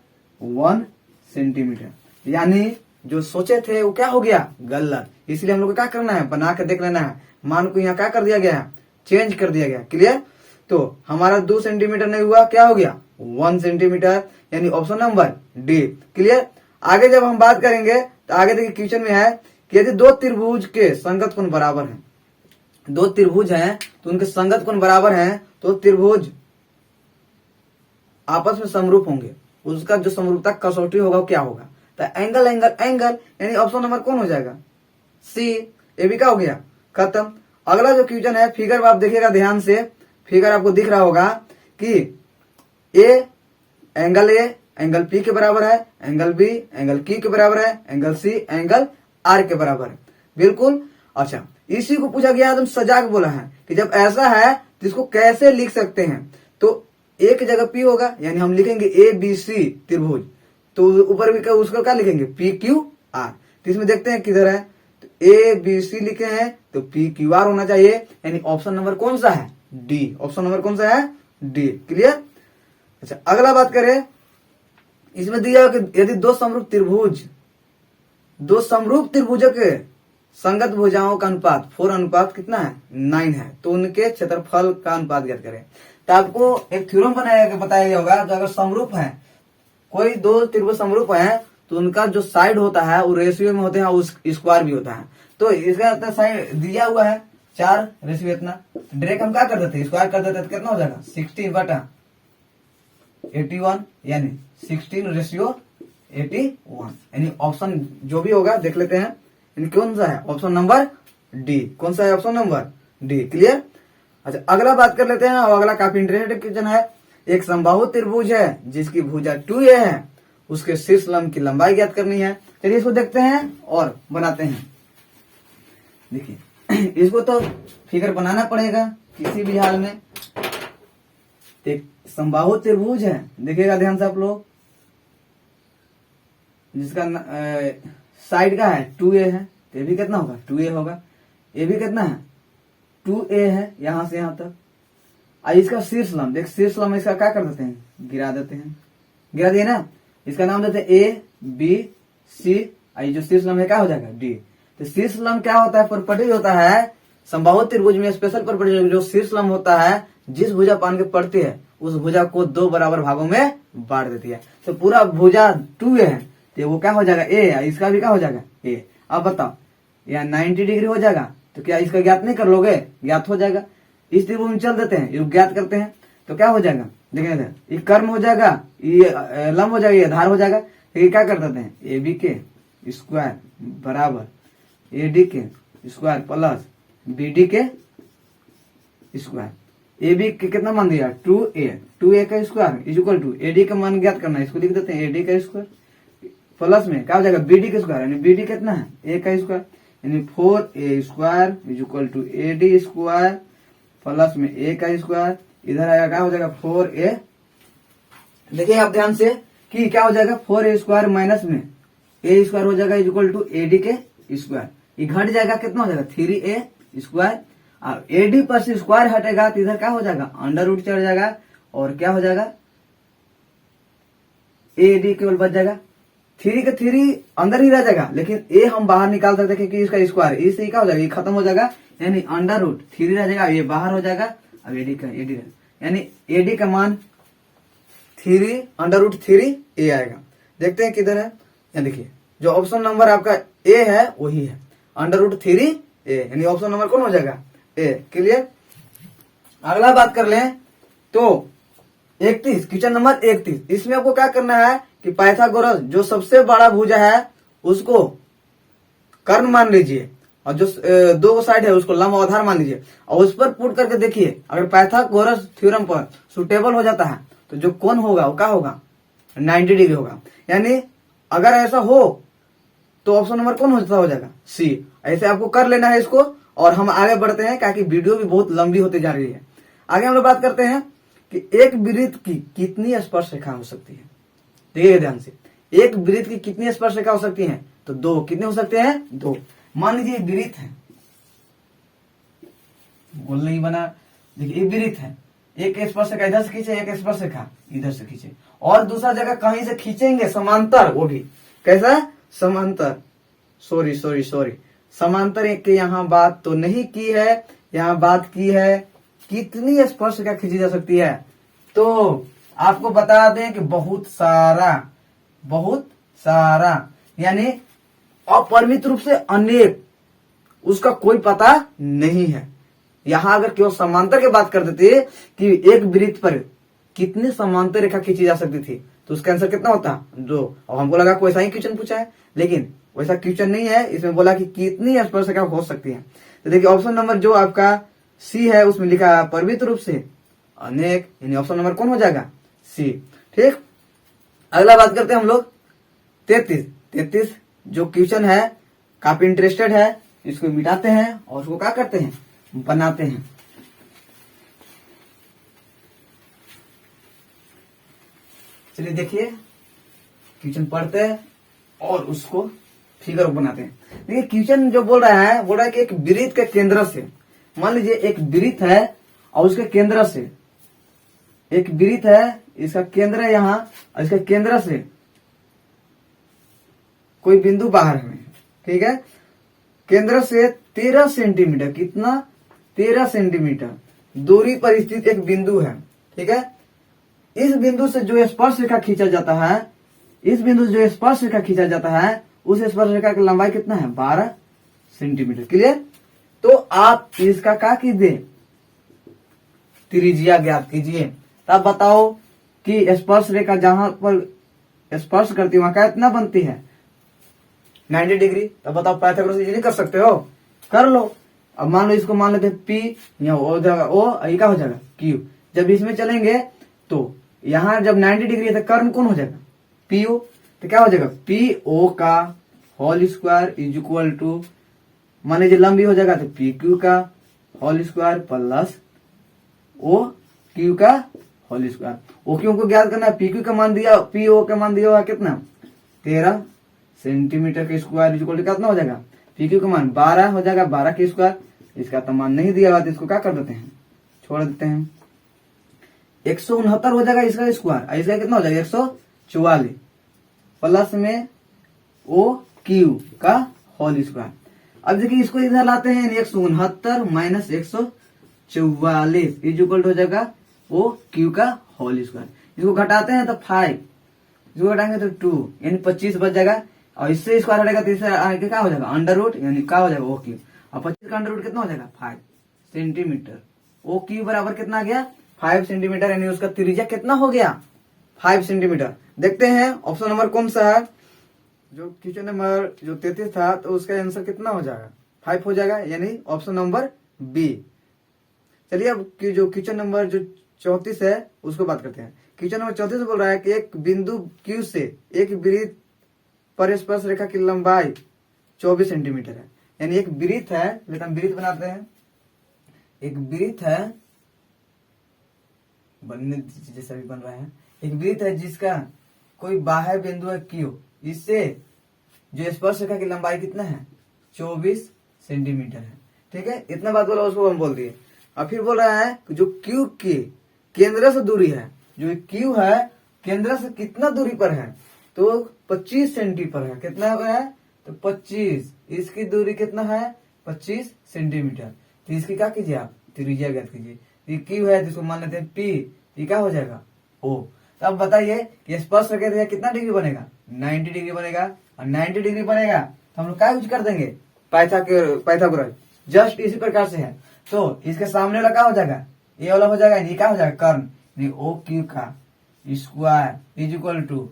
1 सेंटीमीटर। यानी जो सोचे थे वो क्या हो गया गलत, इसलिए हम लोग को क्या करना है, बना के देख लेना है। मान को यहाँ क्या कर दिया गया है, चेंज कर दिया गया। क्लियर। तो हमारा 2 सेंटीमीटर नहीं हुआ, क्या हो गया 1 सेंटीमीटर, यानी ऑप्शन नंबर डी। क्लियर। आगे जब हम बात करेंगे तो आगे देखिए क्वेश्चन में है कि यदि 2 त्रिभुज के संगत कोण बराबर है, 2 त्रिभुज हैं तो उनके संगत कोण बराबर हैं, तो त्रिभुज आपस में समरूप होंगे, उसका जो समरूपता कसौटी होगा वो क्या होगा, तो एंगल एंगल एंगल, यानी ऑप्शन नंबर कौन हो जाएगा सी। ये भी क्या हो गया खत्म। अगला जो क्वेश्चन है, फिगर आप देखिएगा ध्यान से, फिगर आपको दिख रहा होगा कि ए एंगल पी के बराबर है, एंगल बी एंगल क्यू के बराबर है, एंगल सी एंगल आर के बराबर है। बिल्कुल। अच्छा, इसी को पूछा गया, एकदम सजा के बोला है कि जब ऐसा है तो इसको कैसे लिख सकते हैं। तो एक जगह पी होगा, यानी हम लिखेंगे ABC त्रिभुज, तो ऊपर भी उसको क्या लिखेंगे PQR। तो इसमें देखते हैं किधर है, तो ABC लिखे हैं तो PQR होना चाहिए, यानी ऑप्शन नंबर कौन सा है डी। ऑप्शन नंबर कौन सा है डी। क्लियर। अच्छा, अगला बात करें, इसमें दिया कि यदि 2 समरूप त्रिभुजों के संगत भुजाओं का अनुपात 4 अनुपात कितना है 9 है, तो उनके क्षेत्रफल का अनुपात ज्ञात करें। तो आपको एक थ्योरम बताया गया होगा, तो अगर समरूप है, कोई 2 त्रिभुज समरूप है, तो उनका जो साइड होता है वो रेशियो में होते हैं, उस स्क्वायर भी होता है। तो इसका साइड दिया हुआ है 4 रेशियो इतना, डायरेक्ट हम क्या कर देते स्क्वायर कर देते, तो कितना हो जाएगा 16/81, यानी 16:81, यानी ऑप्शन जो भी होगा देख लेते हैं, कौन सा है ऑप्शन नंबर डी। कौन सा है ऑप्शन नंबर डी। क्लियर। अच्छा, अगला बात कर लेते हैं, और अगला काफी इंटरेस्टिंग क्वेश्चन है। एक समबाहु त्रिभुज है जिसकी भुजा 2a है, उसके शीर्ष लंब की लंबाई ज्ञात करनी है। चलिए इसको देखते हैं और बनाते हैं। देखिए इसको तो फिगर बनाना पड़ेगा किसी भी हाल में। एक समबाहु त्रिभुज है, देखिएगा ध्यान से आप लोग, जिसका साइड का है 2a है, तो ये भी कितना होगा 2a होगा, ये भी कितना है 2a है, यहां से यहां तक। इसका शीर्ष लंब, देख शीर्ष लंब इसका क्या कर देते हैं, गिरा देते हैं, गिरा दिए ना, इसका नाम देते हैं ABC। ये जो शीर्ष लंब है क्या हो जाएगा D। तो शीर्ष लंब क्या होता है, प्रॉपर्टी होता है समबाहु त्रिभुज में स्पेशल प्रॉपर्टी, जो शीर्ष लंब होता है जिस भुजा पान के पड़ती है उस भुजा को 2 बराबर भागों में बांट देती है। तो पूरा भुजा 2a है, तो वो क्या हो जाएगा A, इसका भी क्या हो जाएगा A। अब बताओ, यहाँ 90 डिग्री हो जाएगा, तो क्या इसका ज्ञात नहीं कर लोगे, ज्ञात हो जाएगा। इस त्रिभुज में चल देते हैं, ये ज्ञात करते हैं, तो क्या हो जाएगा, देखिए ये कर्म हो जाएगा, ये लंब हो जाएगा, ये आधार हो जाएगा। तो ये क्या कर देते हैं, AB के स्क्वायर बराबर AD के स्क्वायर प्लस BD के स्क्वायर। AB के कितना मान दिया 2a का square is equal to AD का मान ज्ञात करना है, इसको लिख देते हैं AD का स्क्वायर प्लस में क्या हो जाएगा BD का स्क्वायर, यानी BD कितना है A का स्क्वायर, यानी 4a square is equal to AD square plus में A का स्क्वायर। इधर आएगा क्या हो जाएगा 4a। देखिए आप ध्यान से कि क्या हो जाएगा 4a स्क्वायर माइनस में a स्क्वायर हो जाएगा इज इक्वल टू AD के स्क्वायर। ये घट जाएगा, कितना हो जाएगा 3a स्क्वायर, और AD पर से स्क्वायर हटेगा तो इधर क्या हो जाएगा अंडर रूट चढ़ जाएगा, और क्या हो जाएगा AD केवल बच जाएगा, 3 का 3 अंदर ही रह जाएगा, लेकिन a हम बाहर निकाल सकते हैं क्योंकि इसका स्क्वायर, इससे क्या हो जाएगा ये खत्म हो जाएगा, यानी अंडर रूट 3 रह जाएगा, ये बाहर हो जाएगा। अब AD का यानी AD का मान 3 अंडर रूट 3a आएगा। देखते हैं किधर है, यहाँ देखिए जो ऑप्शन नंबर आपका A है वही है अंडर रूट 3a, यानी ऑप्शन नंबर कौन हो जाएगा A। क्लियर। अगला बात कर लें तो 31, क्वेश्चन नंबर 31, इसमें आपको क्या करना है कि पाइथागोरस जो सबसे बड़ा भुजा है उसको कर्ण मान लीजिए, और जो दो साइड है उसको लंब आधार मान लीजिए और उस पर पुट करके देखिए, अगर पाइथागोरस थ्योरम पर सुटेबल हो जाता है तो जो कोण होगा वो क्या होगा, 90 डिग्री होगा। यानी अगर ऐसा हो तो ऑप्शन नंबर कौन हो जाएगा, सी। ऐसे आपको कर लेना है इसको और हम आगे बढ़ते हैं, क्योंकि वीडियो भी बहुत लंबी होती जा रही है। आगे हम लोग बात करते हैं कि एक वृत्त की कितनी स्पर्श रेखा हो सकती है। देखिए ध्यान से, एक वृत्त की कितनी स्पर्श रेखा हो सकती है, तो दो। कितने हो सकते हैं, दो। मान लीजिए वृत्त है, गोल नहीं बना, देखिए ये वृत्त है, एक स्पर्श रेखा इधर से खींचे, एक स्पर्श रेखा इधर से खींचे, और दूसरा जगह कहीं से खींचेंगे समांतर, वो भी कैसा, समांतर, सॉरी समांतर के यहाँ बात तो नहीं की है, यहाँ बात की है कितनी स्पर्श रेखा खींची जा सकती है। तो आपको बता दें कि बहुत सारा यानी अपरिमित रूप से अनेक, उसका कोई पता नहीं है। यहां अगर केवल समांतर की बात कर देते कि एक वृत्त पर कितनी समांतर रेखा खींची जा सकती थी तो उसका आंसर कितना होता, दो। और हमको लगा कोई ऐसा ही क्वेश्चन पूछा है, लेकिन वैसा क्वेश्चन नहीं है, इसमें बोला कि कितनी स्पर्श रेखा हो सकती है। तो देखिए ऑप्शन नंबर जो आपका सी है उसमें लिखा है परिमित रूप से अनेक, यानी ऑप्शन नंबर कौन हो जाएगा, सी। ठीक, अगला बात करते हैं हम लोग 33 जो क्वेश्चन है काफी इंटरेस्टेड है, इसको मिटाते हैं और उसको क्या करते हैं, बनाते हैं। चलिए देखिए, क्वेश्चन पढ़ते हैं और उसको फिगर बनाते हैं। देखिए क्वेश्चन जो बोल रहा है कि एक वृत्त के केंद्र से, मान लीजिए एक वृत्त है और उसके केंद्र से, एक वृत्त है, इसका केंद्र है यहाँ और इसके केंद्र से कोई बिंदु बाहर है, ठीक है, केंद्र से 13 सेंटीमीटर, कितना, 13 सेंटीमीटर दूरी पर स्थित एक बिंदु है, ठीक है। इस बिंदु से जो स्पर्श रेखा खींचा जाता है, इस बिंदु से जो स्पर्श रेखा खींचा जाता है, उस स्पर्श रेखा की लंबाई कितना है, 12 सेंटीमीटर। क्लियर। तो आप इसका क्या कीजिए, त्रिज्या ज्ञात कीजिए। तब बताओ कि स्पर्श रेखा जहां पर स्पर्श करती है वहां क्या इतना बनती है, 90 डिग्री। तब बताओ पाइथागोरस इजीली कर सकते हो, कर लो। अब मान लो इसको मान लेते हैं पी, यहाँ हो जाएगा ओ, ये क्या हो जाएगा क्यू। जब इसमें चलेंगे तो यहाँ जब 90 डिग्री है तो कर्ण कौन हो जाएगा, पी ओ। तो क्या हो जाएगा, पी ओ का whole square is equal to, मान लीजिए लंबी हो जाएगा तो पी क्यू का whole square plus o q का होल स्क्वायर। ओ क्यू को ज्ञात करना है, पी क्यू का मान दिया, पी ओ का मान दिया हुआ कितना, 13 सेंटीमीटर के स्क्वायर इज इक्वल टू कितना हो जाएगा, पी क्यू का मान 12 हो जाएगा, 12 के स्क्वायर। इसका तो मान नहीं दिया हुआ तो इसको क्या कर देते हैं, छोड़ देते हैं। 169 हो जाएगा इसका स्क्वायर, इसका कितना हो जाएगा 144 प्लस में ओ क्यू का होल स्क्वायर। अब देखिए इसको इधर लाते हैं, 169 माइनस 144 इज इक्वल हो जाएगा ओ क्यू का होल स्क्वायर। इसको घटाते हैं तो 5, इसको घटाएंगे तो 2, यानी 25 बच जाएगा। और इससे स्क्वायर हटेगा तो इससे आगे क्या हो जाएगा, अंडर रूट, यानी क्या हो जाएगा ओ क्यू। और 25 का अंडर रूट कितना हो जाएगा, 5 सेंटीमीटर। ओ क्यू बराबर कितना आ गया, 5 सेंटीमीटर, यानी उसका त्रिज्या कितना हो गया, 5 सेंटीमीटर। देखते हैं ऑप्शन नंबर कौन सा है, जो क्वेश्चन नंबर जो 33 था तो उसका आंसर कितना हो जाएगा, 5 हो जाएगा, यानी ऑप्शन नंबर बी। चलिए अब जो क्वेश्चन नंबर जो 34 है उसको बात करते हैं। क्वेश्चन नंबर 34 बोल रहा है कि एक बिंदु क्यू से एक वृत्त पर स्पर्श रेखा की लंबाई 24 सेंटीमीटर है। यानी एक वृत्त है, लेकिन हम वृत्त बनाते हैं, एक वृत्त है, बनने जैसा भी बन रहा है, एक वृत्त है जिसका कोई बाह्य बिंदु है क्यू, इससे जो स्पर्श रेखा की लंबाई कितना है, 24 सेंटीमीटर है। ठीक है, इतना बात बोला, उसको हम बोल दिए। अब फिर बोल रहा है जो क्यू के केंद्र से दूरी है, जो क्यू है केंद्र से कितना दूरी पर है, तो 25 सेंटी पर है। कितना है, तो 25, इसकी दूरी कितना है, 25 सेंटीमीटर। तो इसकी क्या कीजिए आप, त्रिज्या ज्ञात कीजिए। ये क्यू है जिसको मान लेते हैं पी, ये क्या हो जाएगा ओ। तो अब बताइए कि स्पर्श रेखा कितना डिग्री बनेगा, 90 डिग्री बनेगा। और 90 डिग्री बनेगा तो हम लोग क्या यूज कर देंगे, पाइथागोरस। जस्ट इसी प्रकार से है। तो इसके सामने वाला क्या हो जाएगा, ये वाला हो जाएगा, ये क्या हो जाएगा, कर्ण। ओ क्यू का square is equal to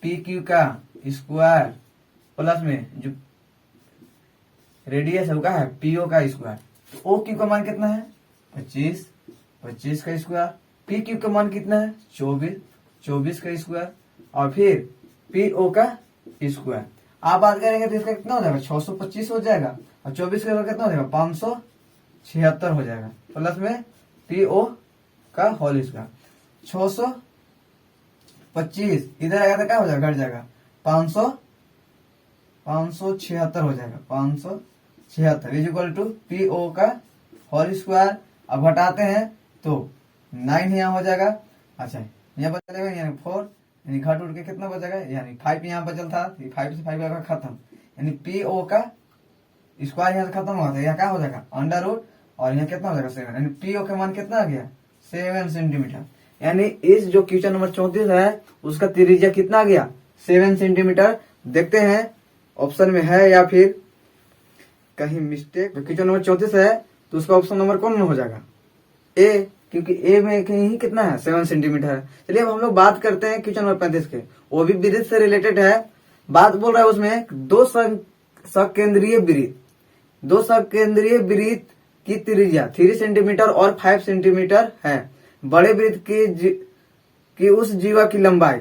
p q का स्क्वायर प्लस में जो रेडियस है वो क्या है पीओ का स्क्वायर। ओ क्यू का मान कितना है 25, 25 का स्क्वायर। पी क्यू का मान कितना है 24, 24 का स्क्वायर। और फिर पीओ का स्क्वायर। आप बात करेंगे तो इसका कितना हो जाएगा 625 हो जाएगा, और 24 का कितना हो जाएगा 576 हो जाएगा, प्लस में पीओ का होल स्क्वायर। 625 इधर आएगा तो क्या हो जाएगा घट जाएगा 576 हो जाएगा, 576 इज इक्वल टू पीओ का होल स्क्वायर। अब घटाते हैं तो 9 यहाँ हो जाएगा। अच्छा यहाँ पर चलेगा यानी 4, यानी घट उठ के कितना बचेगा यानी 5 यहाँ बचल था, 5 से 5 का खत्म, यानी पीओ का स्क्वायर यहाँ से खत्म हुआ था, यहाँ क्या हो जाएगा अंडर रूट, और यहाँ कितना हो जाएगा 7, यानी पीओ का मान कितना आ गया 7 सेंटीमीटर। यानी इस जो क्वेश्चन नंबर 34 है उसका त्रिज्या कितना आ गया 7 सेंटीमीटर। देखते हैं ऑप्शन में है या फिर कहीं मिस्टेक। क्वेश्चन नंबर 34 है तो उसका ऑप्शन नंबर कौन हो जाएगा ए, क्योंकि ए में कहीं कितना है 7 सेंटीमीटर है। चलिए अब हम लोग बात करते हैं क्वेश्चन नंबर 35 के, वो भी वृत्त से रिलेटेड है। बात बोल रहा है उसमें दो सकेंद्रीय वृत्त, दो सकेंद्रीय वृत्त की त्रिज्या 3 सेंटीमीटर और 5 सेंटीमीटर है। बड़े वृत्त की उस जीवा की लंबाई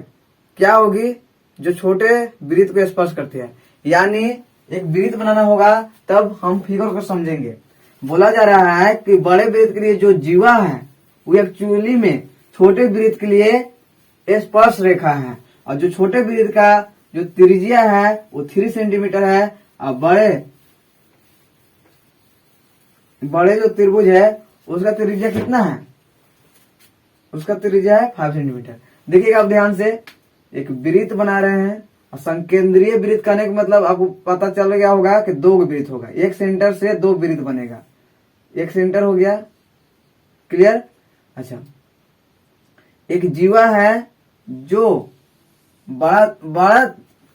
क्या होगी जो छोटे वृत्त को स्पर्श करती है। यानी एक वृत्त बनाना होगा तब हम फिगर को समझेंगे। बोला जा रहा है कि बड़े वृत्त के लिए जो जीवा है वो एक्चुअली में छोटे वृत्त के लिए स्पर्श रेखा है, और जो छोटे वृत्त का जो त्रिज्या है वो 3 सेंटीमीटर है, और बड़े जो त्रिभुज है उसका त्रिज्या कितना है, उसका त्रिज्या है 5 सेंटीमीटर। देखिएगा आप ध्यान से, एक वृत्त बना रहे हैं, और संकेंद्रीय वृत्त करने का मतलब आपको पता चल गया होगा कि 2 वृत्त होगा, एक सेंटर से 2 वृत्त बनेगा, एक सेंटर हो गया, क्लियर। अच्छा एक जीवा है जो बड़ा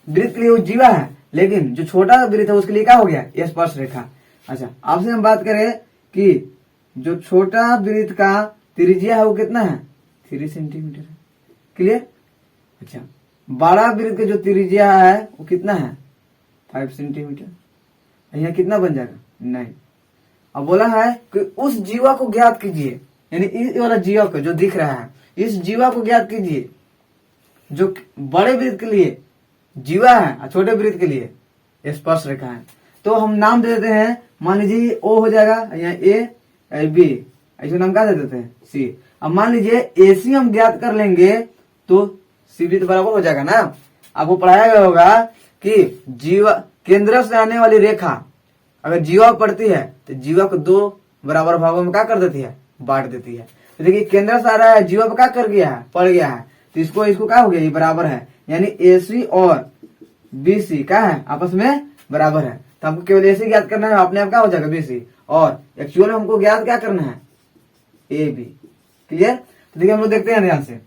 वृत्त के लिए वो जीवा है, लेकिन जो छोटा वृत्त है उसके लिए क्या हो गया स्पर्श रेखा। अच्छा आपसे हम बात करें कि जो छोटा वृत्त का त्रिज्या है वो कितना है 3 सेंटीमीटर है, क्लियर। अच्छा बड़ा वृत्त का जो त्रिज्या है वो कितना है 5 सेंटीमीटर, यहाँ कितना बन जाएगा 9। अब बोला है कि उस जीवा को ज्ञात कीजिए, यानी इस वाला जीवा को जो दिख रहा है इस जीवा को ज्ञात कीजिए जो बड़े वृत्त के लिए जीवा है और छोटे वृत्त के लिए स्पर्श रेखा है। तो हम नाम दे देते हैं, मान लीजिए ओ हो जाएगा, यहाँ ए बी, ऐसे नाम क्या दे देते हैं सी। अब मान लीजिए एसी हम ज्ञात कर लेंगे तो सी भी तो बराबर हो जाएगा ना। आपको पढ़ाया गया होगा कि जीवा केंद्र से आने वाली रेखा अगर जीवा पड़ती है तो जीवा को 2 बराबर भागों में क्या कर देती है बांट देती है। तो देखिए केंद्र से आ रहा है जीवा पर क्या कर गया है पड़ गया है, तो इसको क्या हो गया ये बराबर है, यानी एसी और बीसी क्या है आपस में बराबर है। तो हमको केवल एसी ज्ञात करना है, अपने आप क्या हो जाएगा बीसी, और एक्चुअल हमको ज्ञात क्या करना है ए बी, क्लियर। तो देखिए हम लोग देखते हैं ध्यान से,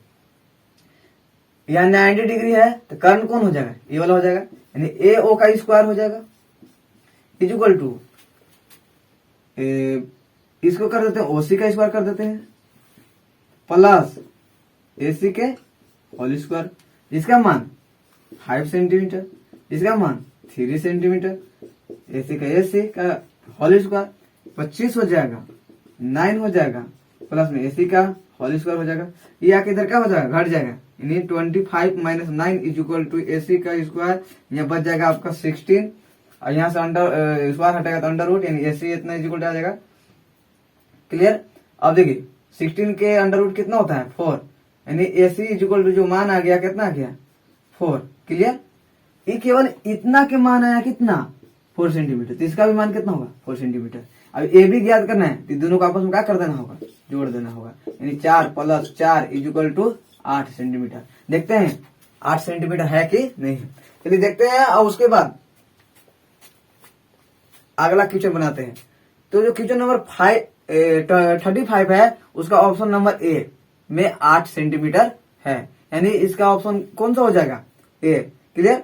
यहाँ 90 डिग्री है तो कर्ण कौन हो जाएगा ये वाला हो जाएगा, यानी ए ओ का स्क्वायर हो जाएगा इज इक्वल टू इसको कर देते हैं ओसी का स्क्वायर कर देते हैं प्लस एसी के होल स्क्वायर, इसका मान 5 सेंटीमीटर, इसका मान 3 सेंटीमीटर, एसी का होल स्क्वायर 25 हो जाएगा, 9 हो जाएगा, प्लस में एसी का होल स्क्वायर हो जाएगा, ये आके इधर क्या हो जाएगा घट जाएगा, यानी 25 minus 9 is equal to a c square, यहाँ बच जाएगा आपका 16, और यहाँ से अंडर स्क्वायर हटेगा तो अंडर रूट, यानी एसी इतना इज इक्वल टू आ जाएगा, क्लियर। अब देखिए 16 के अंडर रूट कितना होता है 4, यानी एसी इज इक्वल टू जो मान आ गया कितना आ गया 4, क्लियर। ये केवल इतना के मान आया कितना 4 सेंटीमीटर, तो इसका भी मान कितना होगा 4 सेंटीमीटर। अब ए भी ज्ञात करना है तो दोनों को आपस में क्या कर देना होगा जोड़ देना होगा, यानी 4 plus 4 is equal to 8 centimetre. देखते हैं 8 सेंटीमीटर है कि नहीं है, चलिए देखते हैं। और उसके बाद अगला क्वेश्चन बनाते हैं। तो जो क्वेश्चन नंबर 35 है उसका ऑप्शन नंबर ए में 8 सेंटीमीटर है, यानी इसका ऑप्शन कौन सा हो जाएगा ए, क्लियर।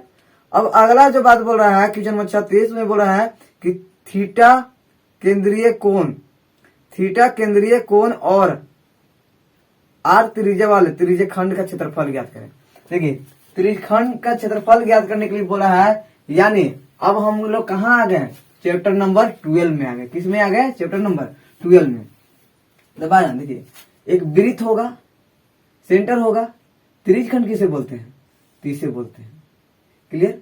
अब अगला जो बात बोल रहा है क्वेश्चन नंबर 36 में बोल रहा है कि थीटा केंद्रीय कोण और आर त्रिज्या वाले त्रिज्य खंड का क्षेत्रफल ज्ञात करें। देखिए त्रिज्यखंड का क्षेत्रफल ज्ञात करने के लिए बोला है, यानी अब हम लोग कहाँ आ गए चैप्टर नंबर 12 में आ गए। किस में आ गए? चैप्टर नंबर 12 में। दबाया, देखिए एक वृत्त होगा, सेंटर होगा, त्रिज्यखंड किसे बोलते हैं? तो इसे बोलते हैं। क्लियर?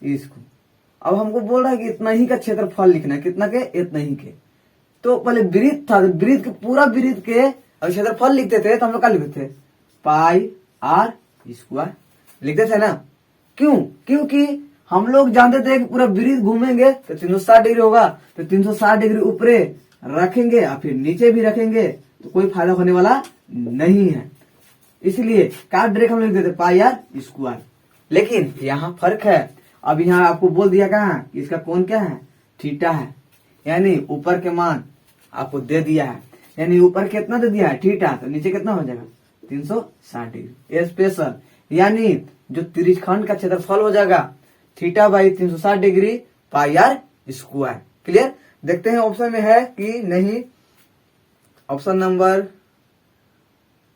इसको अब हमको बोल रहा है कि इतना ही का क्षेत्रफल लिखना है। कितना के? इतना ही के। तो पहले वृत्त था, वृत्त के पूरा वृत्त के अगर क्षेत्रफल लिखते थे तो हम लोग क्या लिखते थे? पाई आर स्क्वायर लिखते थे ना। क्यों? क्योंकि हम लोग जानते थे कि पूरा वृत्त घूमेंगे तो 360 डिग्री होगा, तो 360 डिग्री ऊपरे रखेंगे और फिर नीचे भी रखेंगे तो कोई फायदा होने वाला नहीं है। इसलिए काट डायरेक्ट हम लिख देते पाई आर स्क्वायर। लेकिन यहाँ फर्क है। अब यहाँ आपको बोल दिया कहाँ इसका कोण क्या है? थीटा है। यानी ऊपर के मान आपको दे दिया है, यानी ऊपर कितना दे दिया है? थीटा, तो नीचे कितना हो जाएगा? 360 डिग्री स्पेशल, यानी जो त्रिज्यखंड का क्षेत्रफल हो जाएगा theta by 360 degree pi r square. Clear? देखते हैं ऑप्शन में है कि नहीं। ऑप्शन नंबर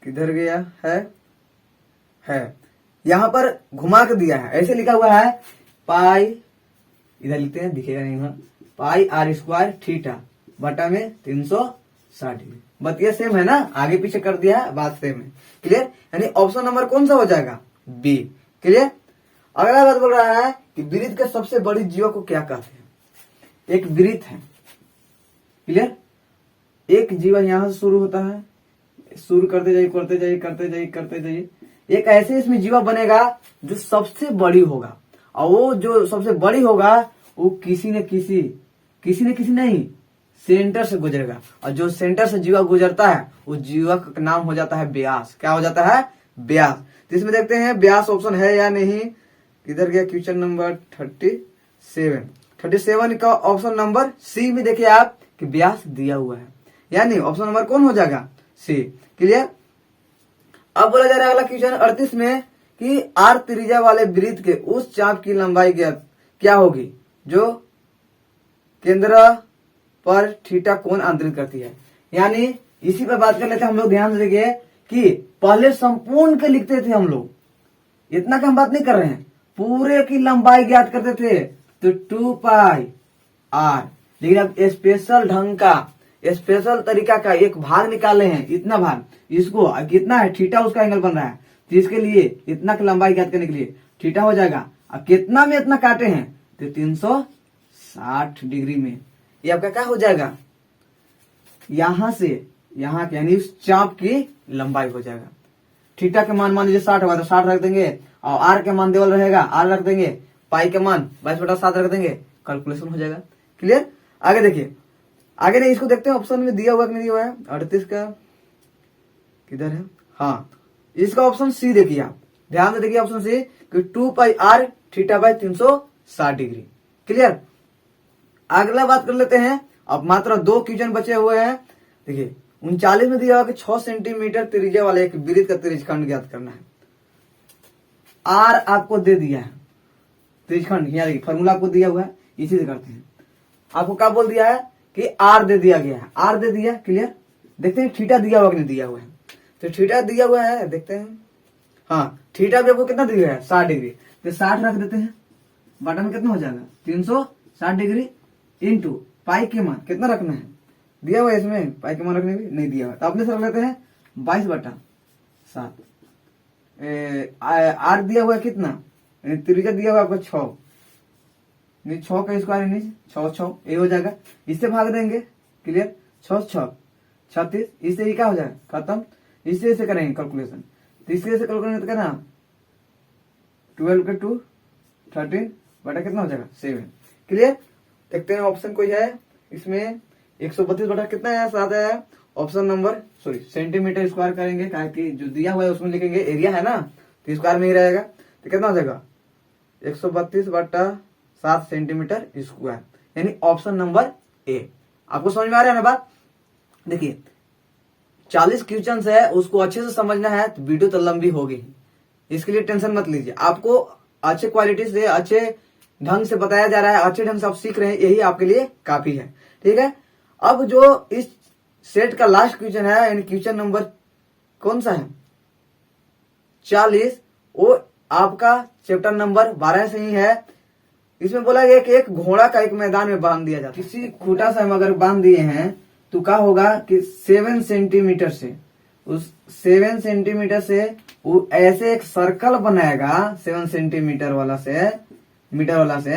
किधर गया है यहां पर घुमा के दिया है, ऐसे लिखा हुआ है पाई, इधर लिखते हैं दिखेगा नहीं वहां, पाई आर स्क्वायर थीटा बटा में 360 डिग्री। बात ये सेम है ना, आगे पीछे कर दिया है, बात सेम है। क्लियर? यानी ऑप्शन नंबर कौन सा हो जाएगा? बी। क्लियर? अगला बात बोल रहा है कि वृत्त के सबसे बड़ी जीवा को क्या कहते हैं? एक वृत्त है। क्लियर? एक जीवा यहां से शुरू होता है, शुरू करते जाइए करते जाइए करते जाइए करते जाइए, एक ऐसे इसमें जीवा बनेगा जो सबसे बड़ी होगा, और वो जो सबसे बड़ी होगा वो किसी न किसी नहीं सेंटर से गुजरेगा, और जो सेंटर से जीवा गुजरता है वो जीवा का नाम हो जाता है व्यास। क्या हो जाता है? व्यास। तो इसमें देखते हैं व्यास ऑप्शन है या नहीं। किधर गया? क्वेश्चन नंबर 37 का ऑप्शन नंबर सी में देखिए आप कि व्यास दिया हुआ है, यानी ऑप्शन नंबर कौन हो जाएगा? सी। क्लियर? अब बोला जा रहा है अगला क्वेश्चन 38 में कि आर त्रिज्या वाले वृत्त के उस चाप की लंबाई क्या होगी जो केंद्र पर थीटा कोण आंतरित करती है। यानी इसी पर बात कर लेते हैं हम लोग। ध्यान से देखिए कि पहले संपूर्ण के लिखते थे हम लोग, इतना का हम बात नहीं कर रहे हैं, पूरे की लंबाई ज्ञात करते थे तो 2 पाई आर। लेकिन अब स्पेशल ढंग का, स्पेशल तरीका का एक भाग निकाले हैं, इतना भाग, इसको कितना है? थीटा उसका एंगल बन रहा है, तो इसके लिए इतना की लंबाई ज्ञात करने के लिए थीटा हो जाएगा। अब कितना में इतना काटे हैं तो 360 डिग्री में ये आपका क्या हो जाएगा? यहां से यहां के यानी उस चाप की लंबाई हो जाएगा। थीटा के मान लीजिए 60 होगा तो 60 रख देंगे, और आर के मान देवल रहेगा आर रख देंगे, पाई के मान 22/7 रख देंगे, कैलकुलेशन हो जाएगा। क्लियर? आगे देखिए, आगे नहीं, इसको देखते हैं ऑप्शन में दिया हुआ कि नहीं दिया हुआ है। 38 का किधर है? हाँ, इसका ऑप्शन सी देखिए आप, ध्यान से देखिए ऑप्शन सी कि 2 pi r theta by 360 degree. Clear? अगला बात कर लेते हैं। अब मात्र 2 क्वेश्चन बचे हुए हैं। देखिए 39 में दिया हुआ कि 6 सेंटीमीटर त्रिज्या वाले एक वृत्त का त्रिज्यखंड ज्ञात करना है। आर आपको दे दिया है, त्रिज्यखंड यहाँ देखिए फॉर्मूला आपको दिया हुआ है, इसी से करते हैं। आपको क्या बोल दिया है कि आर दे दिया गया है, आर दे दिया। क्लियर? देखते हैं थीटा दिया हुआ कि नहीं दिया हुआ है। तो थीटा दिया हुआ है, देखते हैं। हाँ, थीटा भी आपको कितना दिया है? 60 डिग्री। तो 60 रख देते हैं, बटा में कितना हो जाएगा? 360 डिग्री इंटू पाई के मान कितना रखना है? दिया हुआ है इसमें, पाई के मान रखने भी नहीं दिया हुआ, तो अपने से रख लेते हैं 22/7। आर दिया हुआ है कितना? त्रिज्या दिया हुआ है आपको 6, 6 का स्क्वायर यानी 6 ये हो जाएगा, इससे भाग देंगे। क्लियर? 6 6 36, इससे ये क्या हो जाएगा? खत्म। इससे इसे करेंगे कैलकुलेशन, तो इससे इसे कैलकुलेशन करना 12 के 2 13 बटा कितना हो जाएगा? 7। क्लियर? देखते हैं ऑप्शन कोई है इसमें। 132 बटा कितना है? 7 है। ऑप्शन नंबर सेंटीमीटर स्क्वायर करेंगे, कि जो दिया हुआ है उसमें लिखेंगे, एरिया है ना तो स्क्वायर में ही रहेगा, तो कितना हो जाएगा? 132/7 सेंटीमीटर स्क्वायर, यानी ऑप्शन नंबर ए। आपको समझ में आ रहा है ना बात? देखिए 40 क्वेश्चन है, उसको अच्छे से समझना है तो वीडियो तो लंबी होगी, इसके लिए टेंशन मत लीजिए। आपको अच्छे क्वालिटी से, अच्छे ढंग से बताया जा रहा है, अच्छे ढंग से आप सीख रहे हैं, यही आपके लिए काफी है। ठीक है? अब जो इस सेट का लास्ट क्वेश्चन है, यानी क्वेश्चन नंबर कौन सा है? 40, वो आपका चैप्टर नंबर 12 से ही है। इसमें बोला गया कि एक घोड़ा का एक मैदान में बांध दिया जाता है। किसी खूटा से हम अगर बांध दिए हैं तो क्या होगा कि 7 सेंटीमीटर से, उस 7 सेंटीमीटर से वो ऐसे एक सर्कल बनाएगा, 7 सेंटीमीटर वाला से, मीटर वाला से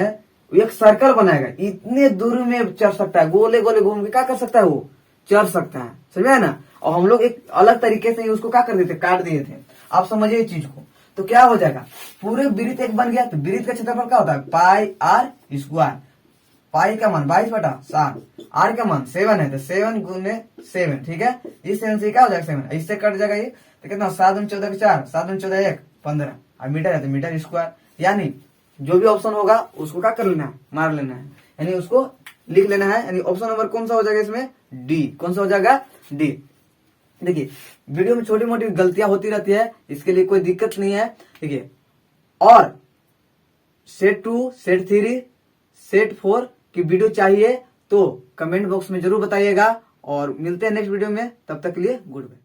एक सर्कल बनाएगा। इतने दूर में चढ़ सकता है, गोले गोले घूम के क्या कर सकता है, वो चढ़ सकता है। समझ में ना। और हम लोग एक अलग तरीके से उसको क्या कर देते, काट दिए थे। आप समझिए इस चीज को। तो क्या हो जाएगा, पूरे वृत्त एक बन गया। तो वृत्त का क्षेत्रफल क्या होता है, पाई आर स्क्वायर। पाई का मान 22/7, आर का मान 7 है तो 7 गुने 7, ठीक है। इस 7 से क्या हो जाएगा 7, इससे कट जाएगा ये, तो कितना 7 दूनी 14 4, 7 दूनी 14 1 15, और मीटर है तो मीटर स्क्वायर। यानी जो भी ऑप्शन होगा उसको क्या कर लेना है, मार लेना है, यानी उसको लिख लेना है। यानी ऑप्शन नंबर कौन सा हो जाएगा इसमें, डी। कौन सा हो जाएगा, डी। देखिए वीडियो में छोटी मोटी गलतियां होती रहती है, इसके लिए कोई दिक्कत नहीं है। देखिए और सेट 2, सेट 3, सेट 4 की वीडियो चाहिए तो कमेंट बॉक्स में जरूर बताइएगा, और मिलते हैं नेक्स्ट वीडियो में। तब तक के लिए गुड बाय।